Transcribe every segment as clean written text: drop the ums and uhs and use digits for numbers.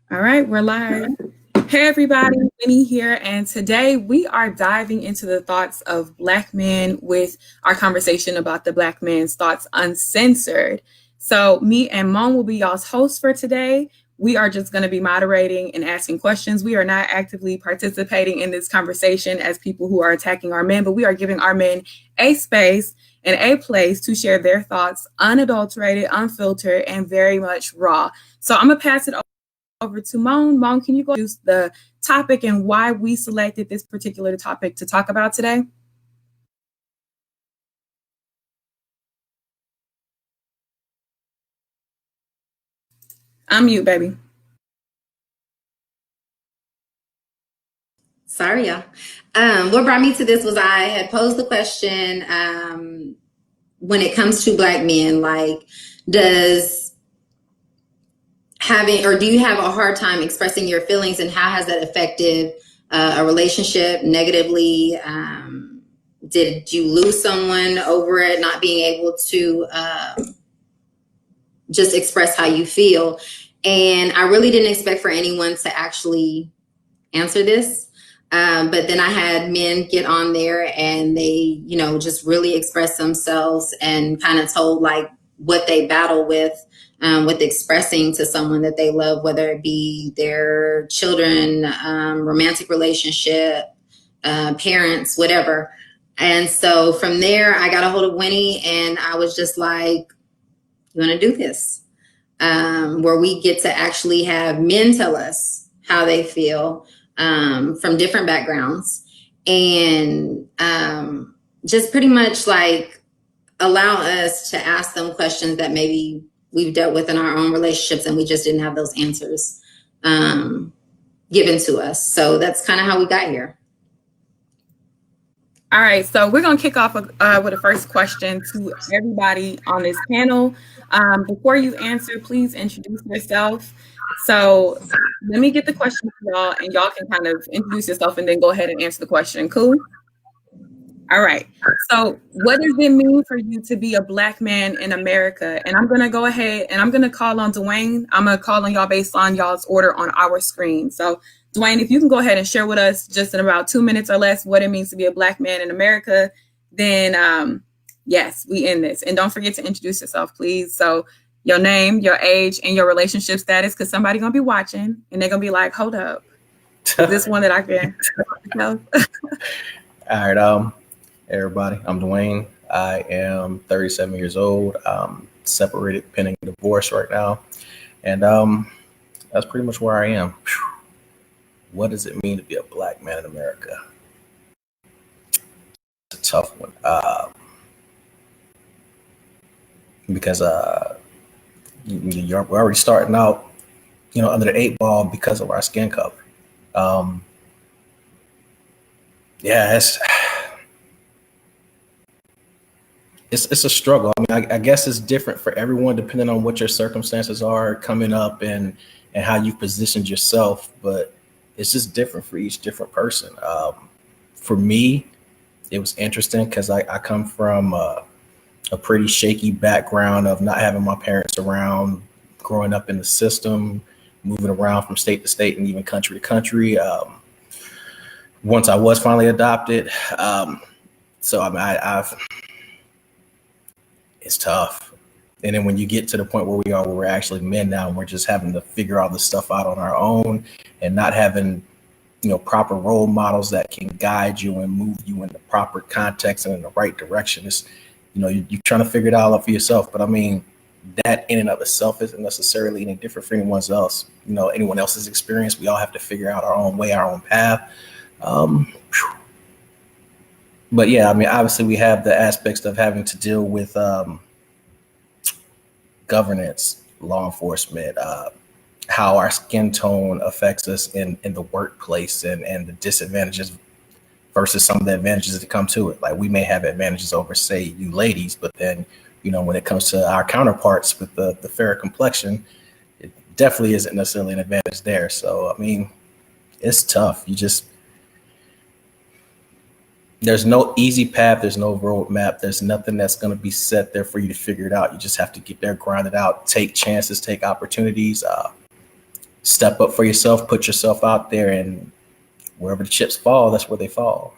All right, we're live. Hey, everybody, Winnie here, and today we are diving into the thoughts of Black men with our conversation about the Black man's thoughts uncensored. So, me and Mone will be y'all's hosts for today. We are just going to be moderating and asking questions. We are not actively participating in this conversation as people who are attacking our men, but we are giving our men a space and a place to share their thoughts unadulterated, unfiltered, and very much raw. So, I'm going to pass it over to Mone. Mone, can you go introduce the topic and why we selected this particular topic to talk about today? I'm you, baby. Sorry, y'all. What brought me to this was I had posed the question when it comes to Black men, like, does having or do you have a hard time expressing your feelings, and how has that affected a relationship negatively? Did you lose someone over it, not being able to just express how you feel? And I really didn't expect for anyone to actually answer this. But then I had men get on there and they, just really express themselves and kind of told like what they battle with expressing to someone that they love, whether it be their children, romantic relationship, parents, whatever. And so from there, I got a hold of Winnie and I was just like, you want to do this? Where we get to actually have men tell us how they feel from different backgrounds, and just pretty much like allow us to ask them questions that maybe we've dealt with in our own relationships and we just didn't have those answers given to us. So that's kind of how we got here. All right, so we're going to kick off with the first question to everybody on this panel. Before you answer, please introduce yourself. So let me get the question to y'all, and y'all can kind of introduce yourself and then go ahead and answer the question. Cool? All right. So what does it mean for you to be a Black man in America? And I'm going to go ahead and I'm going to call on Dwayne. I'm going to call on y'all based on y'all's order on our screen. So Dwayne, if you can go ahead and share with us just in about 2 minutes or less what it means to be a Black man in America, then yes, we end this. And don't forget to introduce yourself, please. So your name, your age, and your relationship status, because somebody's going to be watching and they're going to be like, hold up, is this one that I can tell? All right. Everybody, I'm Dwayne. I am 37 years old. I'm separated, pending divorce right now. And that's pretty much where I am. What does it mean to be a Black man in America? It's a tough one. Because we're already starting out, under the 8 ball because of our skin color. It's a struggle. I mean, I guess it's different for everyone depending on what your circumstances are coming up and how you've positioned yourself. But it's just different for each different person. For me, it was interesting because I come from a pretty shaky background of not having my parents around, growing up in the system, moving around from state to state and even country to country. Once I was finally adopted. So I mean, it's tough. And then when you get to the point where we're actually men now, and we're just having to figure all this stuff out on our own and not having, proper role models that can guide you and move you in the proper context and in the right direction. It's, you're trying to figure it all out for yourself. But I mean, that in and of itself isn't necessarily any different for anyone else. Anyone else's experience. We all have to figure out our own way, our own path. But yeah, I mean, obviously we have the aspects of having to deal with governance, law enforcement, how our skin tone affects us in the workplace and the disadvantages versus some of the advantages that come to it. Like we may have advantages over, say, you ladies, but then, when it comes to our counterparts with the fairer complexion, it definitely isn't necessarily an advantage there. So, I mean, it's tough. There's no easy path. There's no roadmap. There's nothing that's going to be set there for you to figure it out. You just have to get there, grind it out, take chances, take opportunities. step up for yourself, put yourself out there, and wherever the chips fall, that's where they fall.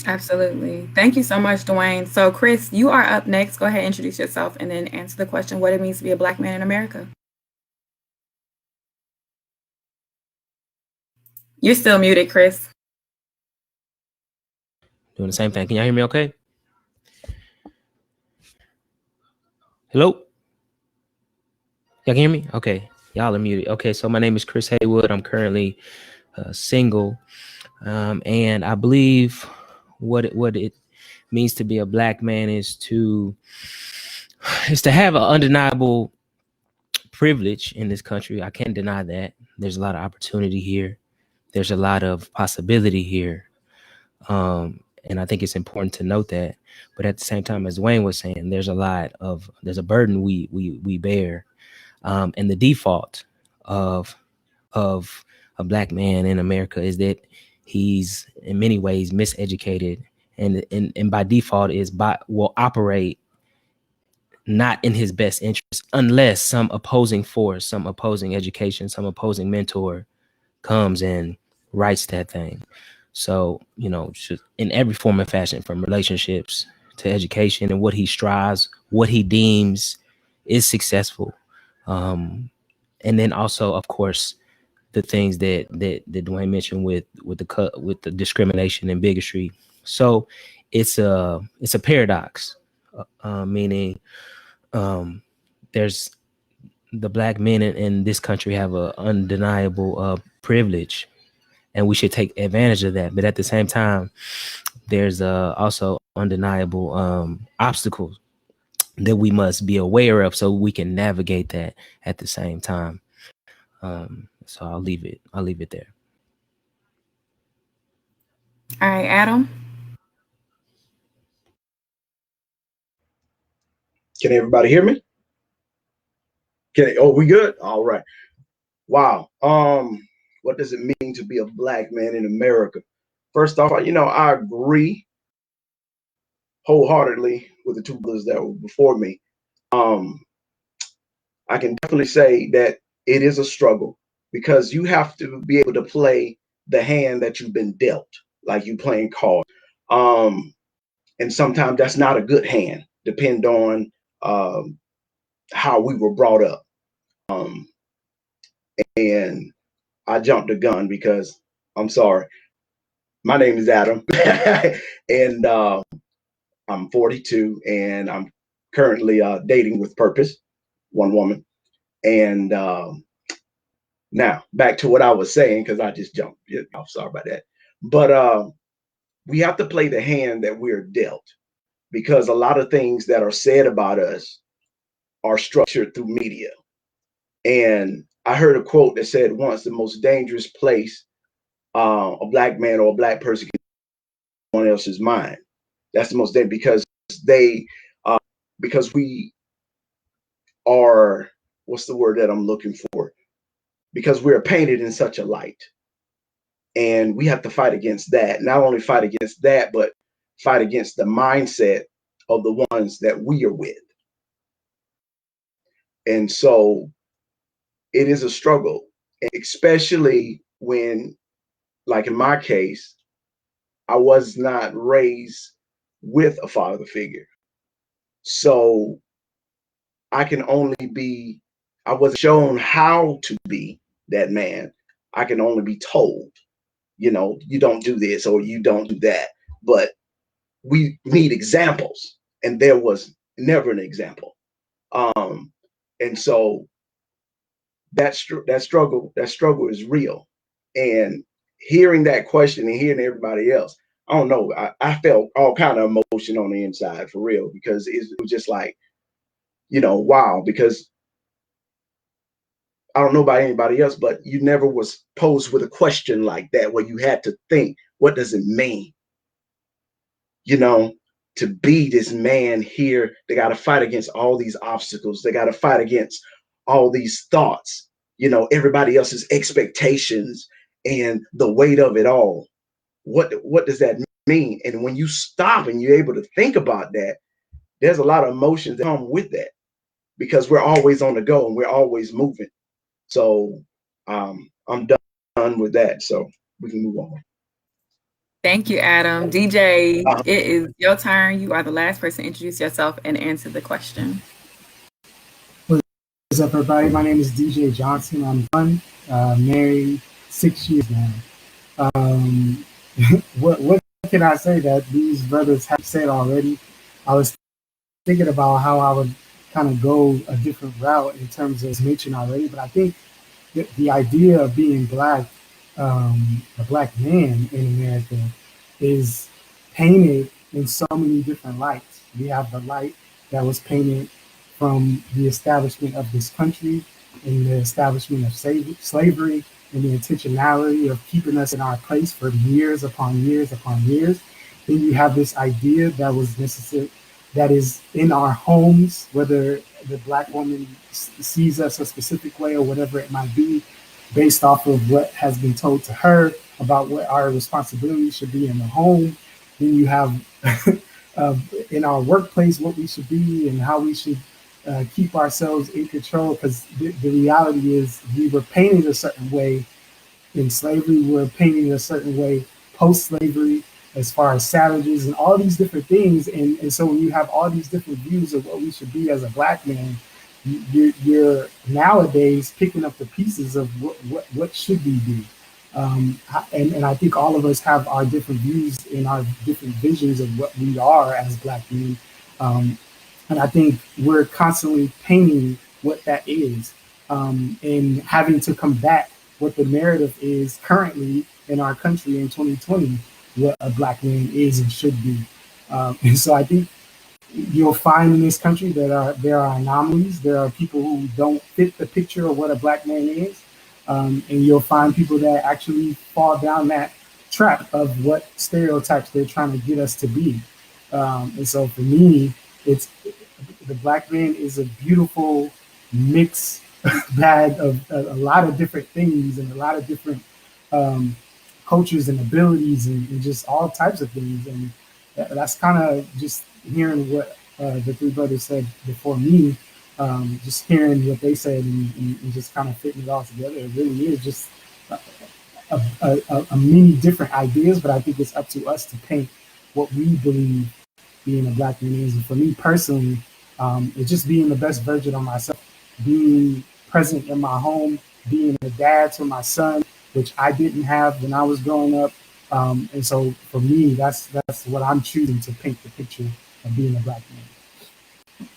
Absolutely. Thank you so much, Dwayne. So, Chris, you are up next. Go ahead, introduce yourself, and then answer the question what it means to be a Black man in America. You're still muted, Chris. Doing the same thing. Can y'all hear me okay? Hello? Y'all can hear me? Okay. Y'all are muted. Okay, so my name is Chris Haywood. I'm currently single. And I believe what it means to be a Black man is to have an undeniable privilege in this country. I can't deny that. There's a lot of opportunity here. There's a lot of possibility here. And I think it's important to note that. But at the same time, as Dwayne was saying, there's a burden we bear. And the default of a Black man in America is that he's in many ways miseducated, and by default will operate not in his best interest unless some opposing force, some opposing education, some opposing mentor comes and rights that thing. So, in every form and fashion, from relationships to education, and what he strives, what he deems is successful. And then also, of course, the things that Dwayne mentioned with the discrimination and bigotry. So it's a paradox, meaning there's the Black men in this country have an undeniable privilege, and we should take advantage of that. But at the same time, there's also undeniable obstacles that we must be aware of so we can navigate that at the same time. So I'll leave it there. All right, Adam. Can everybody hear me? We good? All right. Wow. What does it mean to be a Black man in America? First off, I agree wholeheartedly with the two brothers that were before me. I can definitely say that it is a struggle because you have to be able to play the hand that you've been dealt, like you playing cards. And sometimes that's not a good hand, depend on how we were brought up. And I jumped the gun because I'm sorry. My name is Adam, and I'm 42, and I'm currently dating with purpose, one woman. And now back to what I was saying, because I just jumped. I'm sorry about that. But we have to play the hand that we're dealt, because a lot of things that are said about us are structured through media. And I heard a quote that said once, the most dangerous place a Black man or a Black person can someone else's mind. That's the most dangerous, because we are, what's the word that I'm looking for? Because we're painted in such a light, and we have to fight against that. Not only fight against that, but fight against the mindset of the ones that we are with. And so it is a struggle, especially when, like in my case, I was not raised with a father figure. So I wasn't shown how to be that man. I can only be told, you don't do this or you don't do that. But we need examples, and there was never an example. And so that struggle is real. And hearing that question and hearing everybody else, I don't know, I felt all kind of emotion on the inside, for real, because it was just like, wow, because I don't know about anybody else, but you never was posed with a question like that where you had to think, what does it mean? To be this man here, they got to fight against all these obstacles. They got to fight against all these thoughts, everybody else's expectations and the weight of it all. What does that mean? And when you stop and you're able to think about that, there's a lot of emotions that come with that, because we're always on the go and we're always moving. So I'm done with that. So we can move on. Thank you, Adam. DJ, it is your turn. You are the last person to introduce yourself and answer the question. What's up, everybody? My name is DJ Johnson. I'm married 6 years now. What can I say that these brothers have said already? I was thinking about how I would kind of go a different route in terms of mention already, but I think the idea of being black, a black man in America, is painted in so many different lights. We have the light that was painted from the establishment of this country and the establishment of slavery and the intentionality of keeping us in our place for years upon years upon years. Then you have this idea that was necessary, that is in our homes, whether the black woman sees us a specific way or whatever it might be, based off of what has been told to her about what our responsibilities should be in the home. Then you have in our workplace what we should be and how we should keep ourselves in control, because the reality is we were painted a certain way in slavery, we were painted a certain way post-slavery, as far as savages and all these different things. And so when you have all these different views of what we should be as a black man, you're nowadays picking up the pieces of what should we be. And I think all of us have our different views and our different visions of what we are as black men. And I think we're constantly painting what that is, and having to combat what the narrative is currently in our country in 2020, what a black man is and should be. And so I think you'll find in this country that there are anomalies. There are people who don't fit the picture of what a black man is. And you'll find people that actually fall down that trap of what stereotypes they're trying to get us to be. And so for me, it's the black man is a beautiful mix bag of a lot of different things and a lot of different cultures and abilities and just all types of things. And that's kind of just hearing what the three brothers said before me, just hearing what they said and just kind of fitting it all together. It really is just a many different ideas, but I think it's up to us to paint what we believe being a black man is. And for me personally, it's just being the best version of myself, being present in my home, being a dad to my son, which I didn't have when I was growing up. And so for me, that's what I'm choosing to paint the picture of being a black man.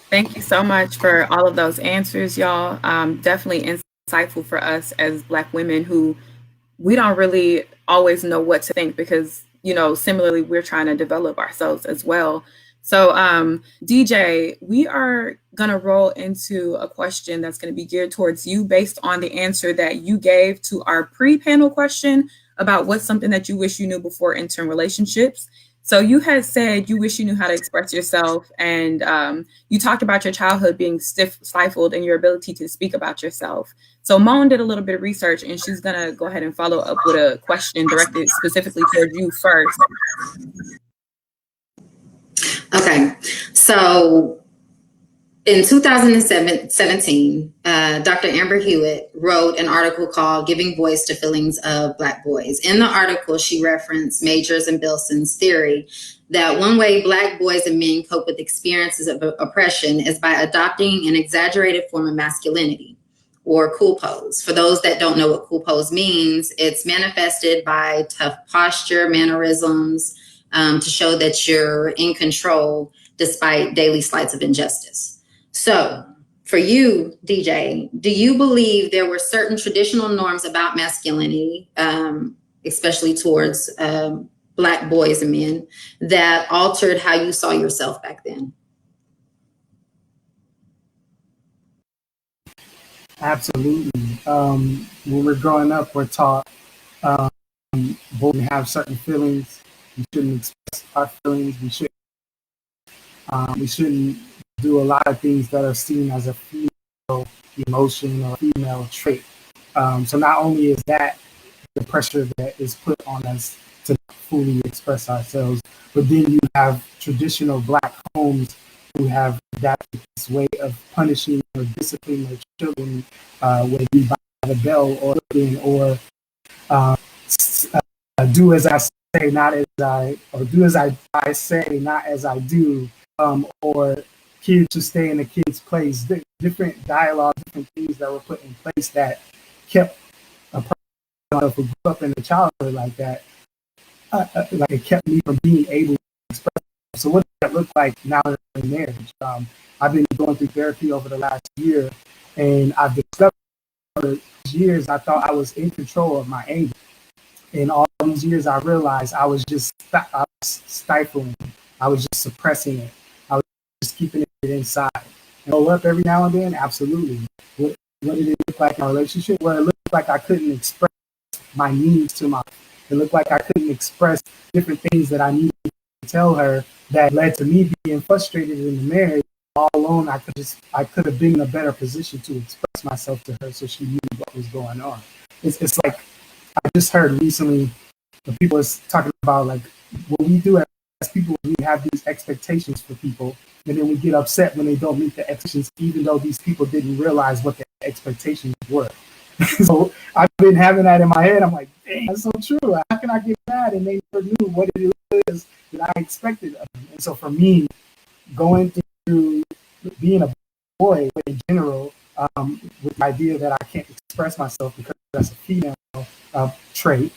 Thank you so much for all of those answers, y'all. Definitely insightful for us as black women who we don't really always know what to think because, you know, similarly, we're trying to develop ourselves as well. So DJ, we are going to roll into a question that's going to be geared towards you based on the answer that you gave to our pre-panel question about what's something that you wish you knew before entering relationships. So you had said you wish you knew how to express yourself, and you talked about your childhood being stifled and your ability to speak about yourself. So Mone did a little bit of research, and she's going to go ahead and follow up with a question directed specifically towards you first. Okay, so in 2017, Dr. Amber Hewitt wrote an article called Giving Voice to Feelings of Black Boys. In the article, she referenced Majors and Bilson's theory that one way Black boys and men cope with experiences of oppression is by adopting an exaggerated form of masculinity, or cool pose. For those that don't know what cool pose means, it's manifested by tough posture, mannerisms, to show that you're in control despite daily slights of injustice. So for you, DJ, do you believe there were certain traditional norms about masculinity, especially towards Black boys and men, that altered how you saw yourself back then? Absolutely. When we're growing up, we're taught boys have certain feelings. We shouldn't express our feelings. We shouldn't do a lot of things that are seen as a female emotion or female trait. So not only is that the pressure that is put on us to fully express ourselves, but then you have traditional Black homes who have adapted this way of punishing or disciplining their children, whether it be by the bell or uh, do as I say, not as I, or do as I say, not as I do, or kids to stay in a kid's place. Different dialogue, different things that were put in place that kept a person who grew up in a childhood like that, like it kept me from being able to express. So what does that look like now that I'm in marriage? I've been going through therapy over the last year, and I've discovered for years I thought I was in control of my anger. In all these years, I realized I was just stifling. I was just suppressing it. I was just keeping it inside. And go up every now and then, absolutely. What did it look like in our relationship? Well, it looked like I couldn't express my needs to my. It looked like I couldn't express different things that I needed to tell her. That led to me being frustrated in the marriage. All alone, I could have been in a better position to express myself to her, so she knew what was going on. It's like. I just heard recently the people was talking about like what we do as people, we have these expectations for people, and then we get upset when they don't meet the expectations, even though these people didn't realize what the expectations were. So I've been having that in my head. I'm like, dang, that's so true. How can I get mad? And they never knew what it is that I expected of them. And so for me, going through being a boy in general, with the idea that I can't express myself because that's a female trait.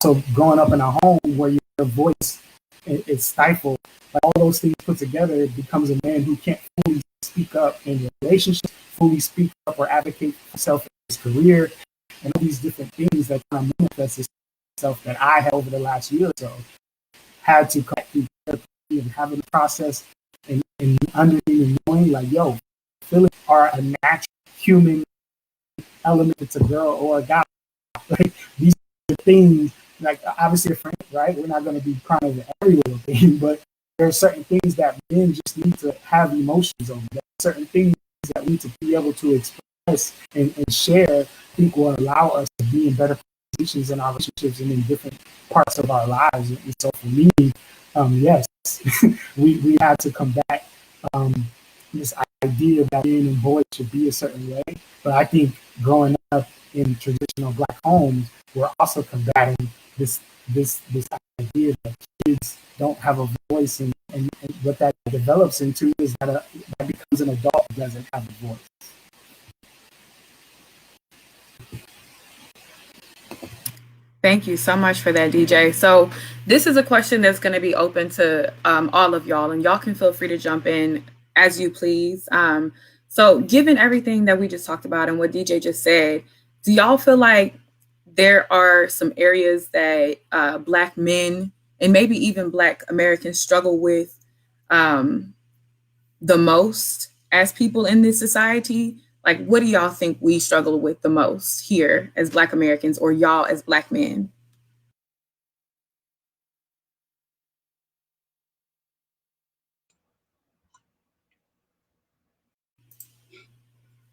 So growing up in a home where your voice is stifled, like all those things put together, it becomes a man who can't fully speak up in your relationship, fully speak up or advocate for himself in his career, and all these different things that kind of manifest itself that I had over the last year or so had to cut through therapy and having the process and understanding and knowing like, yo, feelings are a natural human element. It's a girl or a guy. Like these are things, like obviously a friend, right? We're not going to be crying over every little thing, but there are certain things that men just need to have emotions on. There are certain things that we need to be able to express and share. I think will allow us to be in better positions in our relationships and in different parts of our lives. And so for me, yes, we had to combat this idea that men and boys should be a certain way. But I think growing up in traditional Black homes, we're also combating this idea that kids don't have a voice, and what that develops into is that becomes an adult who doesn't have a voice. Thank you so much for that, DJ. So this is a question that's going to be open to all of y'all, and y'all can feel free to jump in as you please. So given everything that we just talked about and what DJ just said, do y'all feel like there are some areas that Black men and maybe even Black Americans struggle with the most as people in this society? Like, what do y'all think we struggle with the most here as Black Americans, or y'all as Black men?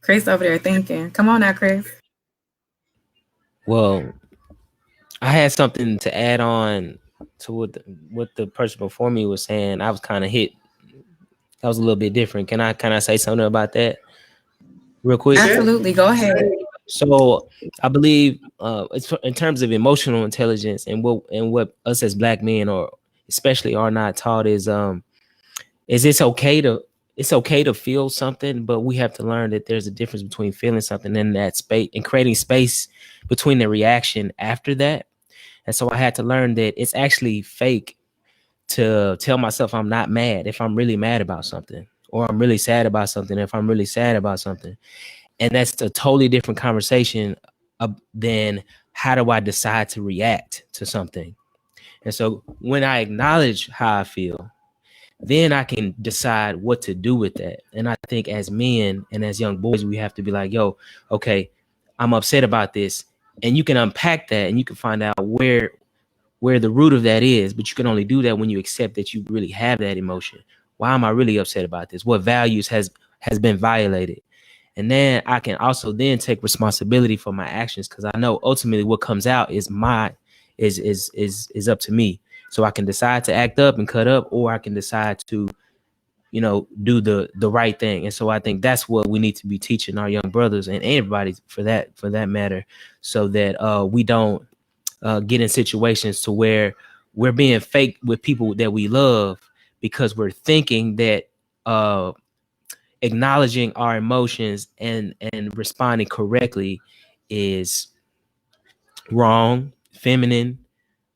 Chris over there thinking. Come on now, Chris. Well, I had something to add on to what the person before me was saying. I was kind of hit. That was a little bit different. Can I say something about that real quick? Absolutely. Go ahead. So I believe it's in terms of emotional intelligence and what us as Black men or especially are not taught is it's okay to feel something, but we have to learn that there's a difference between feeling something in that space and creating space between the reaction after that. And so I had to learn that it's actually fake to tell myself I'm not mad if I'm really mad about something, or I'm really sad about something if I'm really sad about something. And that's a totally different conversation than how do I decide to react to something. And so when I acknowledge how I feel, then I can decide what to do with that. And I think as men and as young boys, we have to be like, yo, okay, I'm upset about this. And you can unpack that and you can find out where the root of that is. But you can only do that when you accept that you really have that emotion. Why am I really upset about this? What values has been violated? And then I can also then take responsibility for my actions, because I know ultimately what comes out is is up to me. So I can decide to act up and cut up, or I can decide to do the right thing. And so I think that's what we need to be teaching our young brothers and everybody for that matter, so that we don't get in situations to where we're being fake with people that we love, because we're thinking that acknowledging our emotions and responding correctly is wrong, feminine,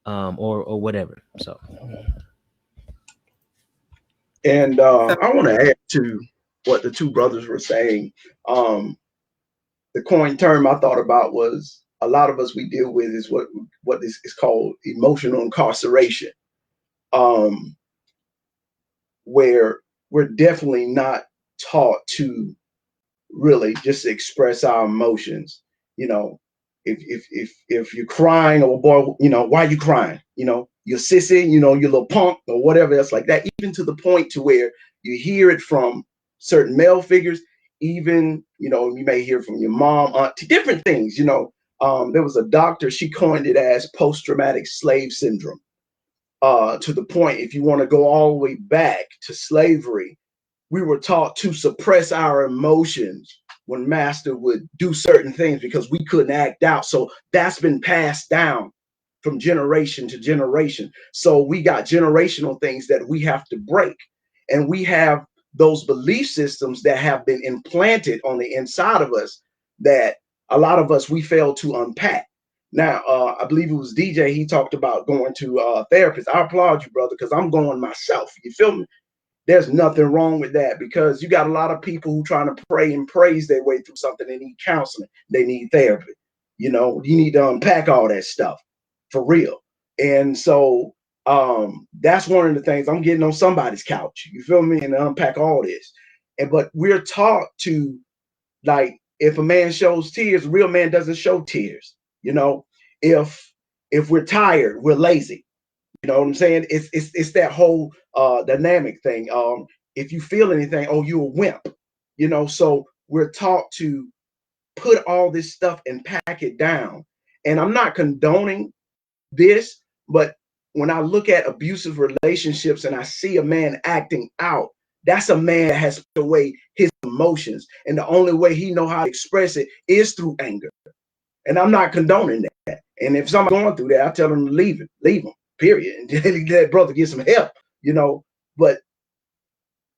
or whatever. So. And I want to add to what the two brothers were saying. The coin term I thought about was, a lot of us we deal with is what is called emotional incarceration, where we're definitely not taught to really just express our emotions. You know, if you're crying, or boy, why are you crying? You're sissy, you're a little punk or whatever else like that. Even to the point to where you hear it from certain male figures. Even you may hear from your mom, aunt, different things. There was a doctor, she coined it as post-traumatic slave syndrome. To the point, if you want to go all the way back to slavery, we were taught to suppress our emotions when master would do certain things because we couldn't act out. So that's been passed down from generation to generation. So we got generational things that we have to break. And we have those belief systems that have been implanted on the inside of us that a lot of us, we fail to unpack. Now, I believe it was DJ, he talked about going to a therapist. I applaud you, brother, because I'm going myself. You feel me? There's nothing wrong with that, because you got a lot of people who trying to pray and praise their way through something. They need counseling. They need therapy. You need to unpack all that stuff for real. And so that's one of the things, I'm getting on somebody's couch. You feel me? And unpack all this. But we're taught to, like, if a man shows tears, a real man doesn't show tears. If we're tired, we're lazy. You know what I'm saying? It's that whole dynamic thing. If you feel anything, oh, you're a wimp. So we're taught to put all this stuff and pack it down. And I'm not condoning this, but when I look at abusive relationships and I see a man acting out, that's a man that has put away his emotions. And the only way he know how to express it is through anger. And I'm not condoning that. And if somebody's going through that, I tell them to leave him, period. And let brother get some help, But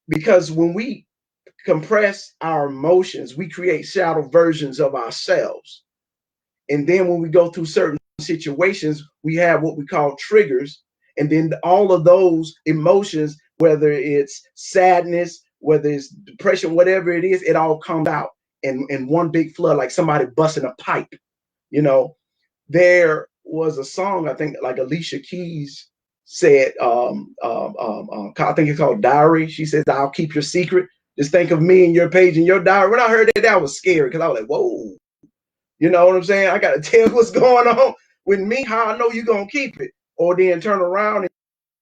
because when we compress our emotions, we create shadow versions of ourselves. And then when we go through certain situations, we have what we call triggers. And then all of those emotions, whether it's sadness, whether it's depression, whatever it is, it all comes out in one big flood, like somebody busting a pipe. There was a song, I think, like Alicia Keys said, I think it's called Diary. She says, I'll keep your secret. Just think of me and your page in your diary. When I heard that was scary, because I was like, whoa, you know what I'm saying? I got to tell you what's going on with me, how I know you're going to keep it, or then turn around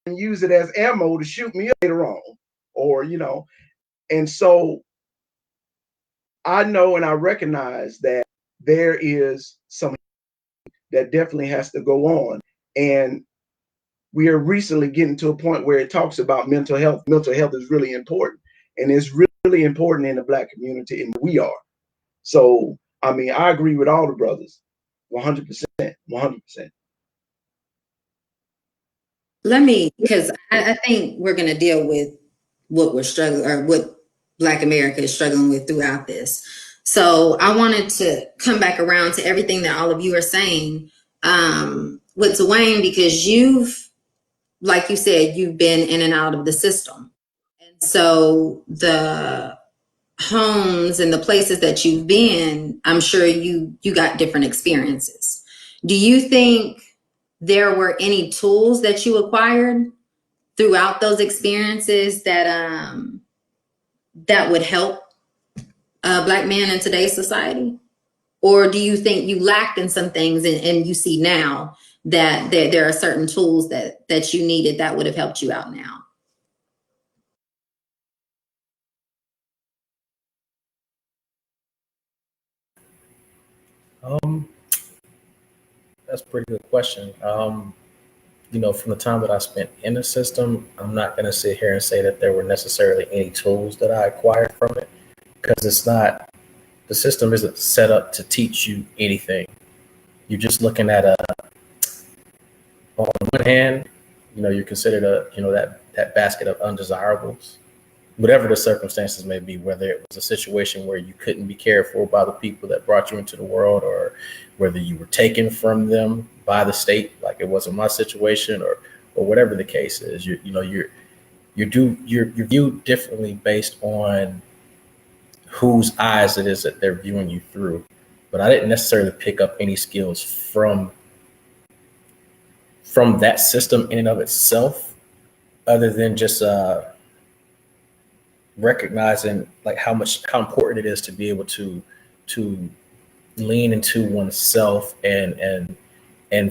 and use it as ammo to shoot me later on, and so I know and I recognize that there is some that definitely has to go on. And we are recently getting to a point where it talks about mental health. Mental health is really important, and it's really important in the Black community, and we are. So, I mean, I agree with all the brothers, 100%, 100%. Because I think we're going to deal with what we're struggling, or what Black America is struggling with throughout this. So I wanted to come back around to everything that all of you are saying with Dwayne, because like you said, you've been in and out of the system. And so the homes and the places that you've been, I'm sure you got different experiences. Do you think there were any tools that you acquired throughout those experiences that would help Black men in today's society? Or do you think you lacked in some things and you see now that there are certain tools that you needed that would have helped you out now? That's a pretty good question. from the time that I spent in the system, I'm not going to sit here and say that there were necessarily any tools that I acquired from it, because it's not, the system isn't set up to teach you anything. You're just looking at on one hand, you're considered that basket of undesirables, whatever the circumstances may be, whether it was a situation where you couldn't be cared for by the people that brought you into the world, or whether you were taken from them by the state, like it wasn't my situation, or whatever the case is. You're viewed differently based on whose eyes it is that they're viewing you through. But I didn't necessarily pick up any skills from that system in and of itself, other than just recognizing like how important it is to be able to lean into oneself and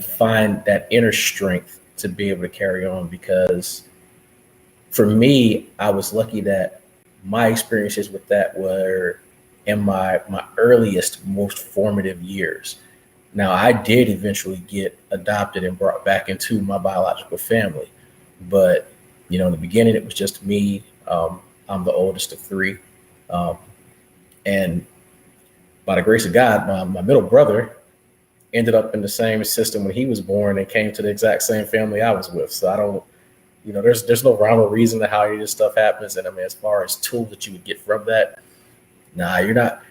find that inner strength to be able to carry on. Because for me, I was lucky that my experiences with that were in my earliest, most formative years. Now, I did eventually get adopted and brought back into my biological family, but in the beginning, it was just me. I'm the oldest of three, and by the grace of God, my middle brother ended up in the same system when he was born and came to the exact same family I was with. So I don't, there's no rhyme or reason to how any of this stuff happens. And I mean, as far as tools that you would get from that, nah, you're not.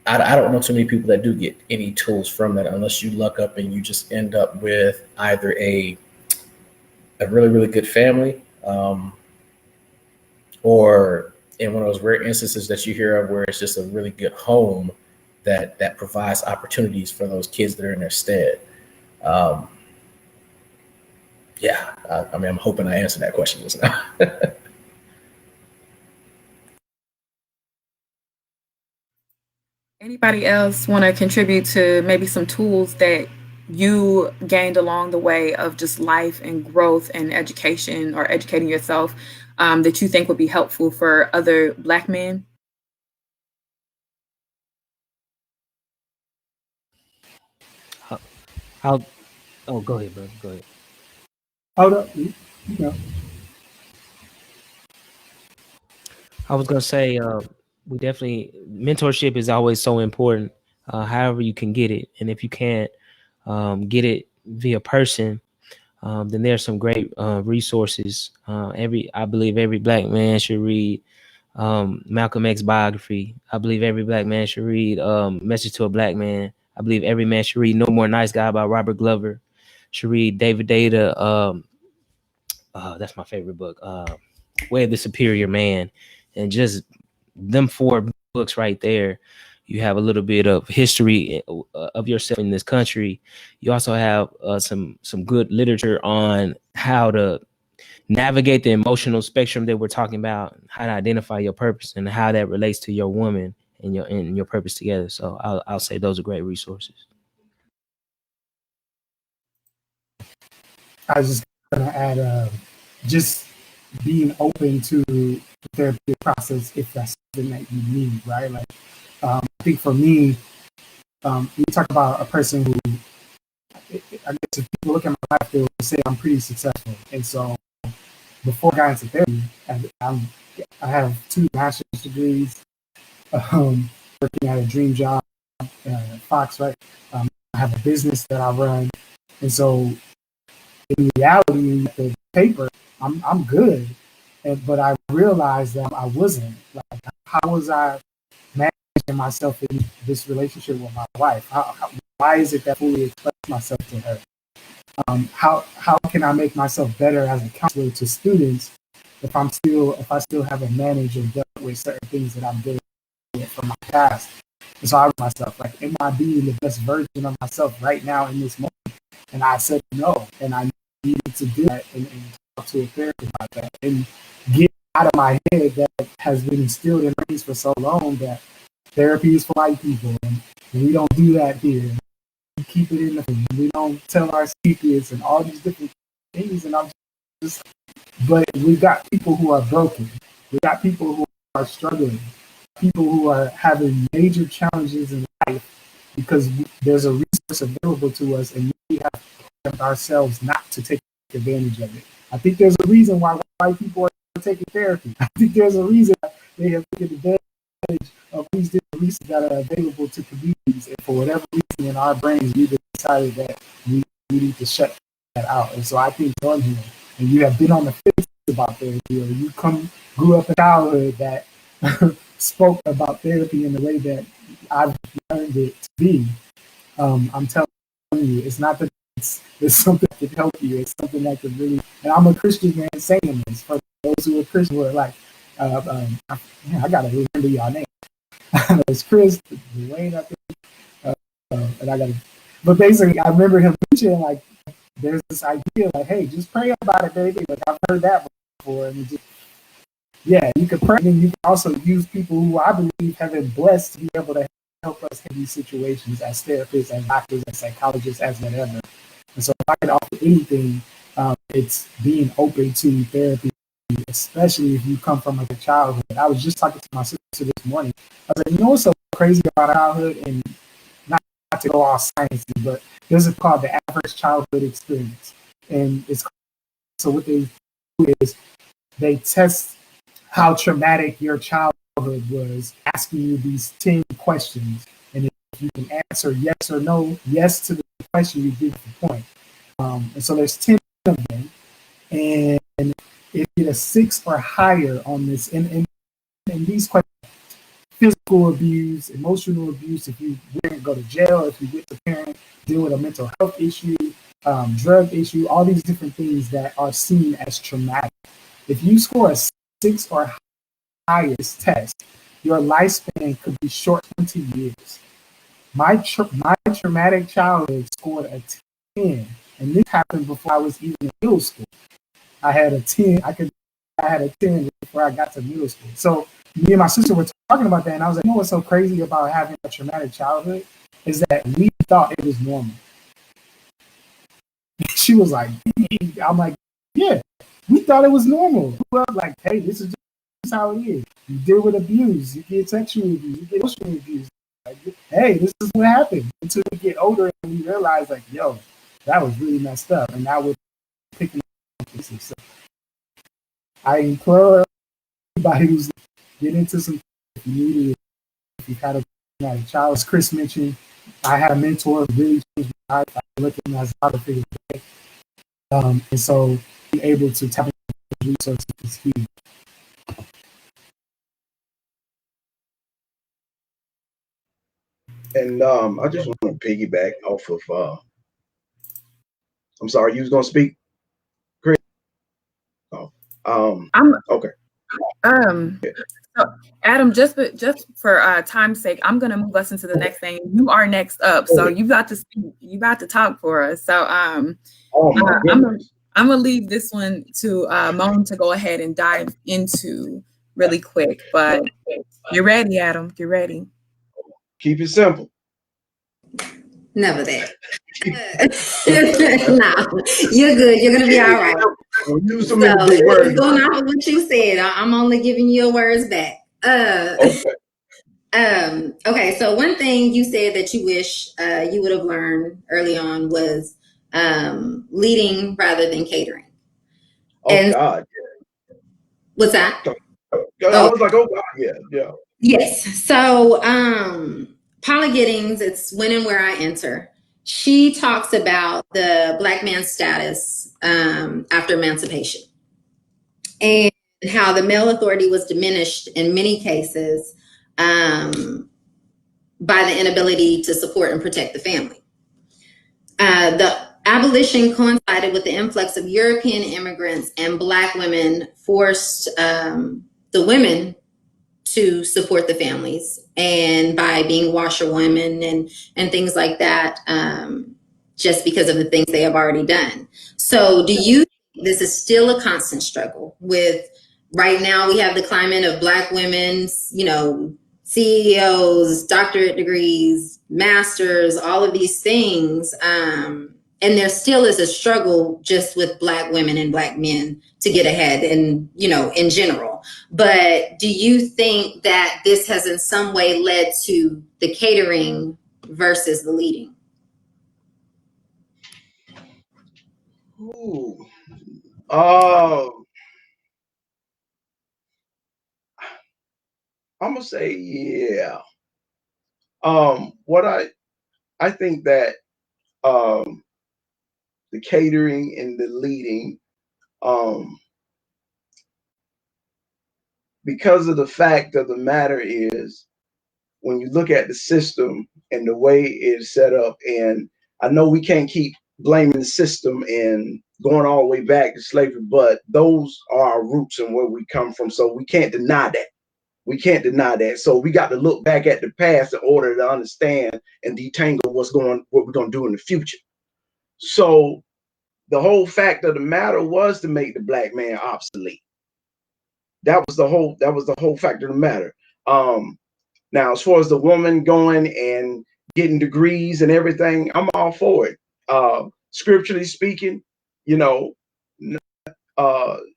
I don't know too many people that do get any tools from that, unless you luck up and you just end up with either a really, really good family, or in one of those rare instances that you hear of where it's just a really good home that provides opportunities for those kids that are in their stead. Yeah, I mean, I'm hoping I answered that question just now. Anybody else want to contribute to maybe some tools that you gained along the way of just life and growth and education, or educating yourself, that you think would be helpful for other Black men? How? Oh, go ahead, bro. Go ahead. Hold up. Know. I was gonna say, we definitely, mentorship is always so important. However you can get it, and if you can't get it via person, then there's some great resources. I believe every Black man should read Malcolm X biography. I believe every Black man should read Message to a Black Man. I believe every man should read No More Nice Guy by Robert Glover. Should read David Data. That's my favorite book. Way of the Superior Man. And just them 4 books right there, you have a little bit of history of yourself in this country. You also have some good literature on how to navigate the emotional spectrum that we're talking about, how to identify your purpose and how that relates to your woman and your purpose together. So I'll say those are great resources. I was just gonna add, just being open to the therapeutic process if that's something that you need, right? Like, I think for me, you talk about a person who, I guess if people look at my life, they will say I'm pretty successful. And so before I got into therapy, I have 2 master's degrees, working at a dream job at Fox, right? I have a business that I run. And so in reality, the paper, I'm good. But I realized that I wasn't. Like, how was I managing myself in this relationship with my wife? Why is it that I fully express myself to her? How can I make myself better as a counselor to students if I still haven't managed or dealt with certain things that I'm dealing with from my past? And so I asked myself, like, am I being the best version of myself right now in this moment? And I said no, and I needed to do that and talk to a therapist about that and get out of my head that has been instilled in me for so long that therapy is for white people, and we don't do that here. We keep it in the family. We don't tell our secrets and all these different things. And but we've got people who are broken. We've got people who are struggling. People who are having major challenges in life because there's a resource available to us, and we have ourselves not to take advantage of it. I think there's a reason why white people are taking therapy. I think there's a reason they have taken advantage of these different resources that are available to communities. And for whatever reason in our brains, we've decided that we need to shut that out. And so I think on here, and you have been on the fence about therapy, or you grew up in childhood that spoke about therapy in the way that I've learned it to be. I'm telling you, it's not that it's something that can help you. It's something that can really, and I'm a Christian man saying this for those who are Christian who are like, I gotta remember y'all name. It's Chris, Dwayne, I think, and I gotta, but basically I remember him mentioning like, there's this idea like, hey, just pray about it, baby. Like I've heard that before, and just, yeah, you can pray, and you can also use people who I believe have been blessed to be able to help us in these situations as therapists, as doctors, as psychologists, as whatever. And so if I could offer anything, it's being open to therapy, especially if you come from like a childhood. I was just talking to my sister this morning. I was like, you know what's so crazy about childhood, and not to go all sciencey, but there's a called the average childhood experience. And it's so what they do is they test how traumatic your childhood was, asking you these 10 questions. And if you can answer yes or no, yes to the question, you get the point. And so there's 10 of them. And if you get a 6 or higher on this, in these questions, physical abuse, emotional abuse, if you didn't go to jail, if you went to parent, deal with a mental health issue, drug issue, all these different things that are seen as traumatic. If you score a 6 or highest test, your lifespan could be short 20 years. My traumatic childhood scored a 10, and this happened before I was even in middle school. I had a 10. I had a 10 before I got to middle school. So me and my sister were talking about that, and I was like, you know what's so crazy about having a traumatic childhood is that we thought it was normal. She was like, I'm like, yeah, we thought it was normal. Like, hey, this is just how it is. You deal with abuse, you get sexual abuse, you get emotional abuse. Like, hey, this is what happened. Until we get older and we realize, like, yo, that was really messed up. And now we're picking up pieces. So I implore everybody who's getting into some community, if you've had a child, as Chris mentioned, I had a mentor who really changed my life. I look at him as a father figure today. And so being able to tap into resources is huge. And I just want to piggyback off of. I'm sorry, you was gonna speak, Chris. Oh, okay. So Adam, just for time's sake, I'm gonna move us into the next thing. You are next up, so you got to speak. You got to talk for us. So I'm gonna leave this one to Mone to go ahead and dive into really quick. But you're ready, Adam. You're ready. Keep it simple. Never that. Nah, you're good. You're gonna be all right. Use so many big words. Going off of what you said, I'm only giving you your words back. Okay. So one thing you said that you wish you would have learned early on was leading rather than catering. Oh God. Yeah. What's that? I was like, oh God, yeah. Yes. So Paula Giddings, it's When and Where I Enter. She talks about the Black man's status after emancipation and how the male authority was diminished in many cases by the inability to support and protect the family. The abolition coincided with the influx of European immigrants, and Black women forced the women to support the families, and by being washerwomen and things like that, just because of the things they have already done. So do you think this is still a constant struggle with right now we have the climate of Black women's, CEOs, doctorate degrees, masters, all of these things. And there still is a struggle just with Black women and Black men to get ahead and, in general. But do you think that this has in some way led to the catering versus the leading? Ooh, I'm gonna say yeah. What I think that the catering and the leading, because of the fact of the matter is, when you look at the system and the way it's set up, and I know we can't keep blaming the system and going all the way back to slavery, but those are our roots and where we come from. So we can't deny that. We can't deny that. So we got to look back at the past in order to understand and detangle what we're going to do in the future. So the whole fact of the matter was to make the black man obsolete. That was the whole fact of the matter. Now, as far as the woman going and getting degrees and everything, I'm all for it. Scripturally speaking, you know,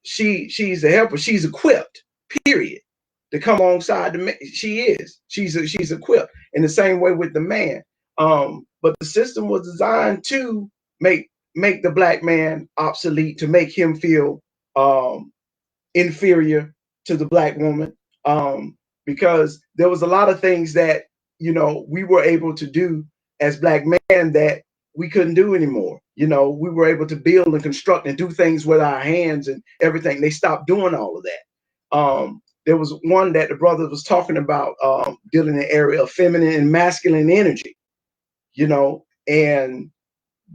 she's a helper. She's equipped. Period. To come alongside the man, she's equipped. In the same way with the man. But the system was designed to make the black man obsolete, to make him feel inferior to the black woman, because there was a lot of things that we were able to do as black men that we couldn't do anymore. We were able to build and construct and do things with our hands and everything. They stopped doing all of that. There was one that the brother was talking about, dealing in the area of feminine and masculine energy, and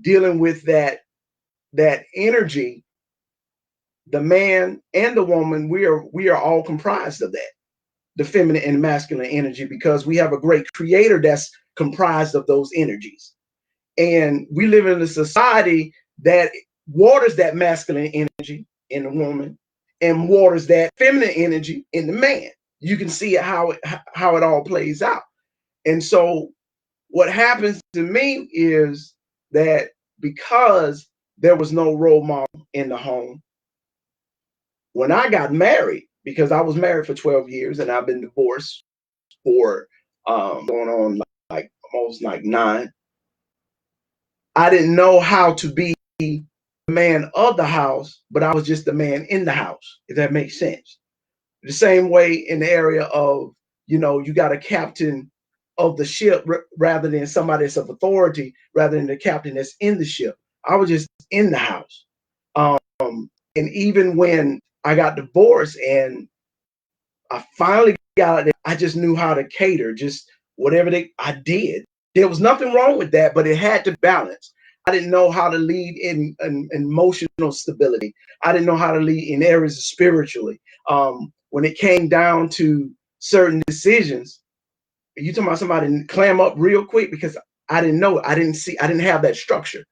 dealing with that energy. The man and the woman, we are all comprised of that, the feminine and masculine energy, because we have a great creator that's comprised of those energies. And we live in a society that waters that masculine energy in the woman and waters that feminine energy in the man. You can see how it all plays out. And so what happens to me is that because there was no role model in the home, when I got married, because I was married for 12 years and I've been divorced for going on like almost like 9, I didn't know how to be the man of the house, but I was just the man in the house, if that makes sense. The same way in the area of, you got a captain of the ship rather than somebody that's of authority, rather than the captain that's in the ship. I was just in the house. And even when I got divorced and I finally got out there, I just knew how to cater, just whatever I did. There was nothing wrong with that, but it had to balance. I didn't know how to lead in emotional stability. I didn't know how to lead in areas spiritually. When it came down to certain decisions, you talking about somebody clam up real quick, because I didn't know. I didn't have that structure.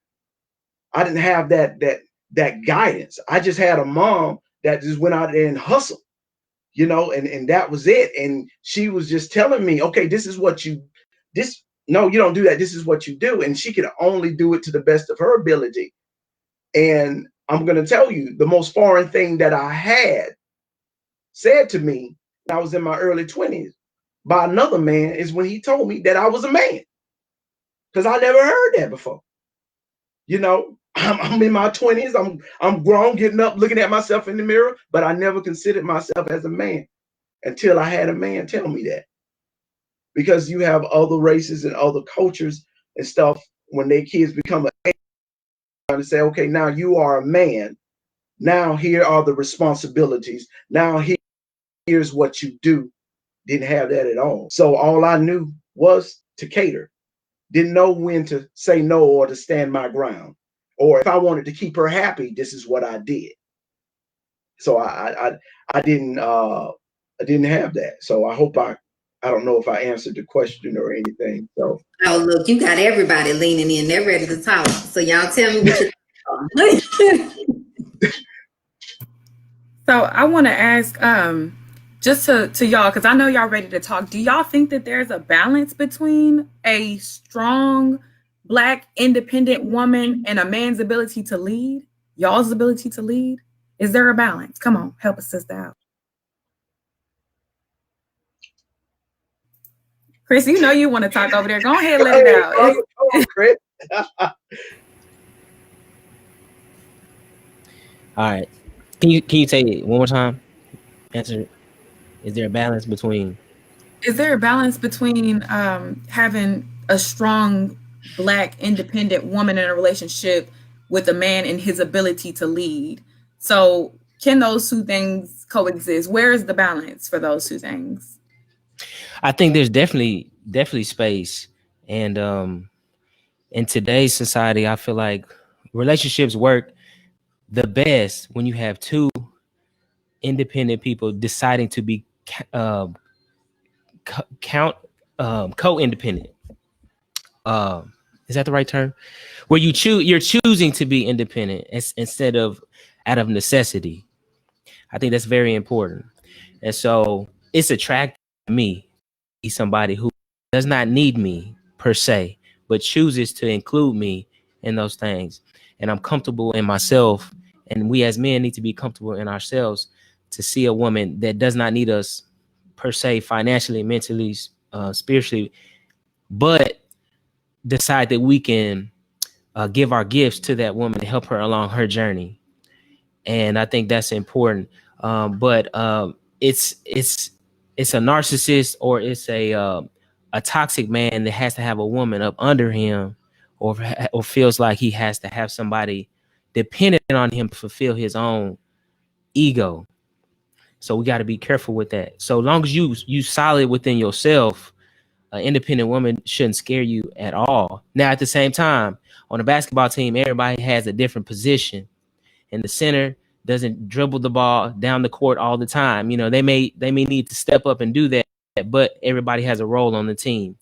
I didn't have that guidance. I just had a mom that just went out there and hustled, and that was it. And she was just telling me, okay, no, you don't do that. This is what you do. And she could only do it to the best of her ability. And I'm going to tell you, the most foreign thing that I had said to me when I was in my early 20s by another man is when he told me that I was a man, because I never heard that before. I'm in my 20s. I'm grown, getting up, looking at myself in the mirror, but I never considered myself as a man until I had a man tell me that. Because you have other races and other cultures and stuff, when their kids become a man, to say, okay, now you are a man. Now here are the responsibilities. Now here's what you do. Didn't have that at all. So all I knew was to cater. Didn't know when to say no or to stand my ground. Or if I wanted to keep her happy, this is what I did. So I didn't have that. So I hope I don't know if I answered the question or anything. So look, you got everybody leaning in. They're ready to talk. So y'all tell me what you So I want to ask, just to y'all, because I know y'all ready to talk. Do y'all think that there's a balance between a strong Black independent woman and a man's ability to lead? Y'all's ability to lead? Is there a balance? Come on, help a sister out. Chris, you know you want to talk over there. Go ahead, let it out. Come on, Chris. All right. Can you say it one more time? Answer. Is there a balance between? Is there a balance between having a strong Black independent woman in a relationship with a man and his ability to lead? So, can those two things coexist? Where is the balance for those two things? I think there's definitely space, and in today's society, I feel like relationships work the best when you have two independent people deciding to be count co-independent. Is that the right term? Where you're choosing to be independent instead of out of necessity. I think that's very important. And so it's attractive to me, somebody who does not need me per se, but chooses to include me in those things. And I'm comfortable in myself. And we as men need to be comfortable in ourselves to see a woman that does not need us per se, financially, mentally, spiritually, but decide that we can give our gifts to that woman to help her along her journey. And I think that's important. But it's a narcissist, or it's a toxic man that has to have a woman up under him, or feels like he has to have somebody dependent on him to fulfill his own ego. So we got to be careful with that. So long as you solid within yourself, an independent woman shouldn't scare you at all. Now, at the same time, on a basketball team, everybody has a different position, and the center doesn't dribble the ball down the court all the time. You know, they may need to step up and do that, but everybody has a role on the team,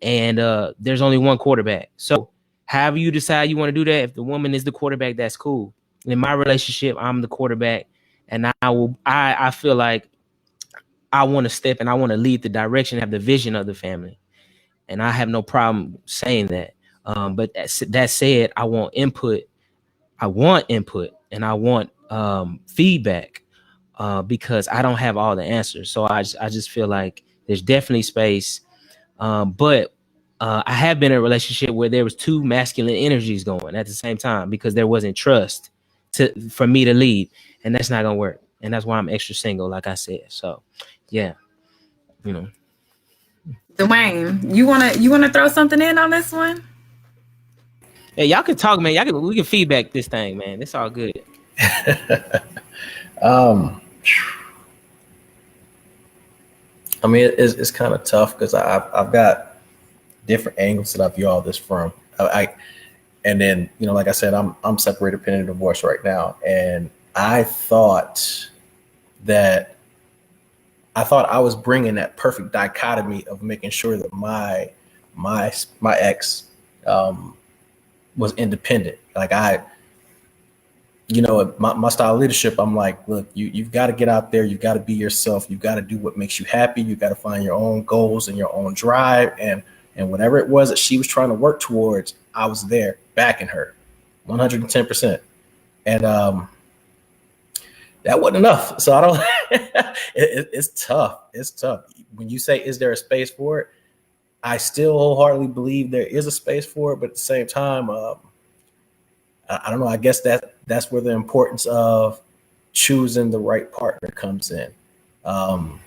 and there's only one quarterback. So, however you decide you want to do that, if the woman is the quarterback, that's cool. In my relationship, I'm the quarterback, and I feel like I want to step and I want to lead the direction, have the vision of the family, and I have no problem saying that. But that said, I want input. And I want feedback, because I don't have all the answers. So I just feel like there's definitely space. But I have been in a relationship where there was two masculine energies going at the same time, because there wasn't trust for me to lead, and that's not gonna work. And that's why I'm extra single, like I said. So, yeah, you know. Dwayne, you wanna throw something in on this one? Hey, y'all can talk, man. We can feedback this thing, man. It's all good. I mean, it's kind of tough because I've got different angles that I view all this from. And then, you know, like I said, I'm separated, pending divorce right now, and I thought I was bringing that perfect dichotomy of making sure that my ex was independent. Like you know, my style of leadership, I'm like, look, you've got to get out there. You've got to be yourself. You've got to do what makes you happy. You've got to find your own goals and your own drive. And whatever it was that she was trying to work towards, I was there backing her 110%. And that wasn't enough. So I don't, it's tough. It's tough. When you say, is there a space for it? I still wholeheartedly believe there is a space for it. But at the same time, I don't know. I guess that's where the importance of choosing the right partner comes in, and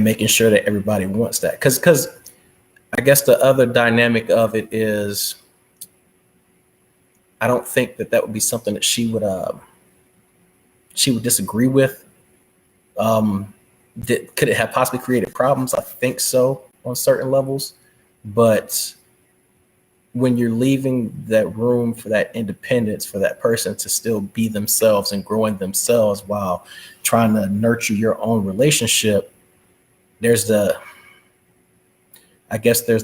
making sure that everybody wants that. Because I guess the other dynamic of it is, I don't think that would be something that she would disagree with. Could it have possibly created problems? I think so on certain levels, but when you're leaving that room for that independence, for that person to still be themselves and growing themselves while trying to nurture your own relationship, there's the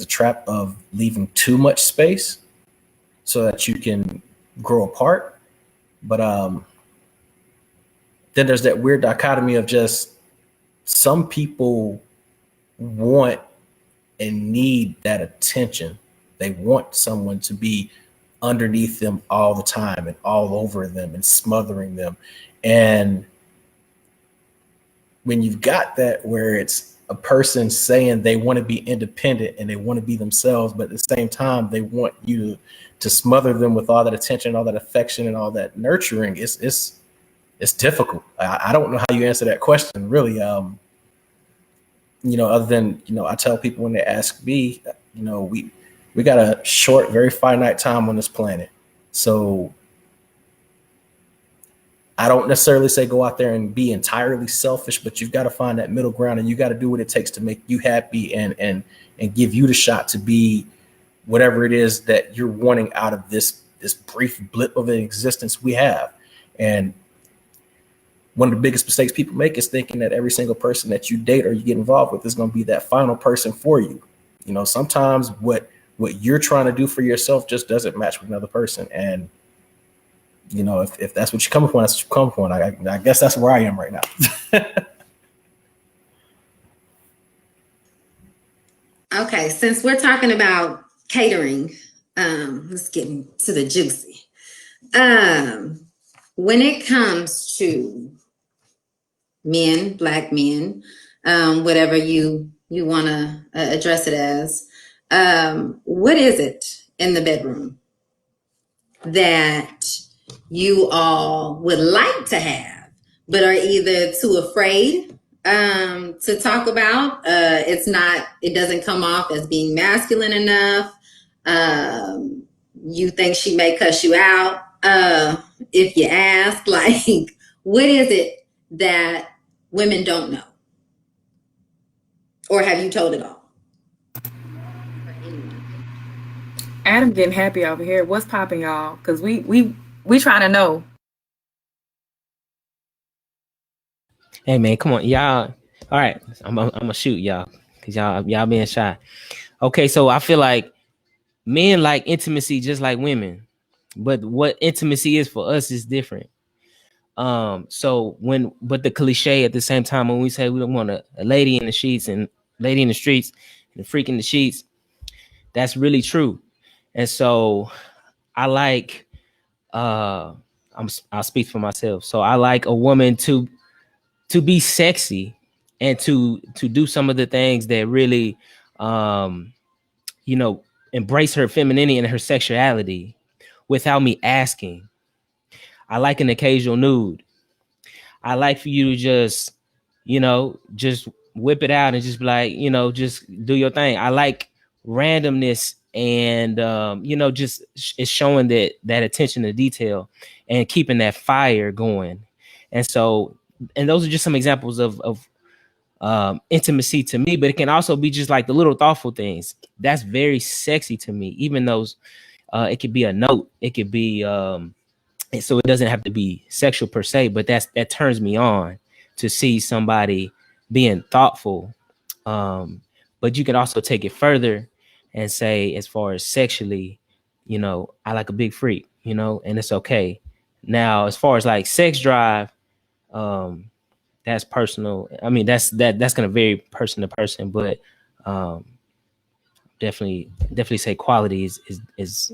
trap of leaving too much space so that you can grow apart. But then there's that weird dichotomy of just some people want and need that attention. They want someone to be underneath them all the time and all over them and smothering them. And when you've got that, where it's a person saying they want to be independent and they want to be themselves, but at the same time they want you to smother them with all that attention, all that affection, and all that nurturing. It's difficult. I don't know how you answer that question, really. Other than, I tell people when they ask me, we got a short, very finite time on this planet. So I don't necessarily say go out there and be entirely selfish, but you've got to find that middle ground, and you got to do what it takes to make you happy and give you the shot to be whatever it is that you're wanting out of this brief blip of an existence we have. And one of the biggest mistakes people make is thinking that every single person that you date or you get involved with is going to be that final person for you. Sometimes what you're trying to do for yourself just doesn't match with another person. And if that's what you come upon, that's what you come upon. I guess that's where I am right now. Okay, since we're talking about catering, let's get into the juicy. When it comes to men, Black men, whatever you want to address it as, what is it in the bedroom that you all would like to have, but are either too afraid to talk about? It doesn't come off as being masculine enough. You think she may cuss you out if you ask. Like, what is it that women don't know? Or have you told it all? Adam getting happy over here. What's popping, y'all? Because we trying to know. Hey man, come on, y'all. All right, I'm gonna shoot y'all because y'all being shy. Okay, so I feel like men like intimacy just like women, but what intimacy is for us is different. But the cliche at the same time, when we say we don't want a lady in the sheets and lady in the streets and a freak in the sheets, that's really true. And so I like, I'll speak for myself. So I like a woman to be sexy and to do some of the things that really, embrace her femininity and her sexuality without me asking. I like an occasional nude. I like for you to just whip it out and just be like, just do your thing. I like randomness and, just it's showing that attention to detail and keeping that fire going. And so, and those are just some examples of intimacy to me, but it can also be just like the little thoughtful things. That's very sexy to me, even those, it could be a note. It could be, so it doesn't have to be sexual per se, but that turns me on to see somebody being thoughtful. But you can also take it further and say, as far as sexually, I like a big freak, and it's okay. Now, as far as like sex drive, that's personal. I mean, that's going to vary person to person, but definitely say quality is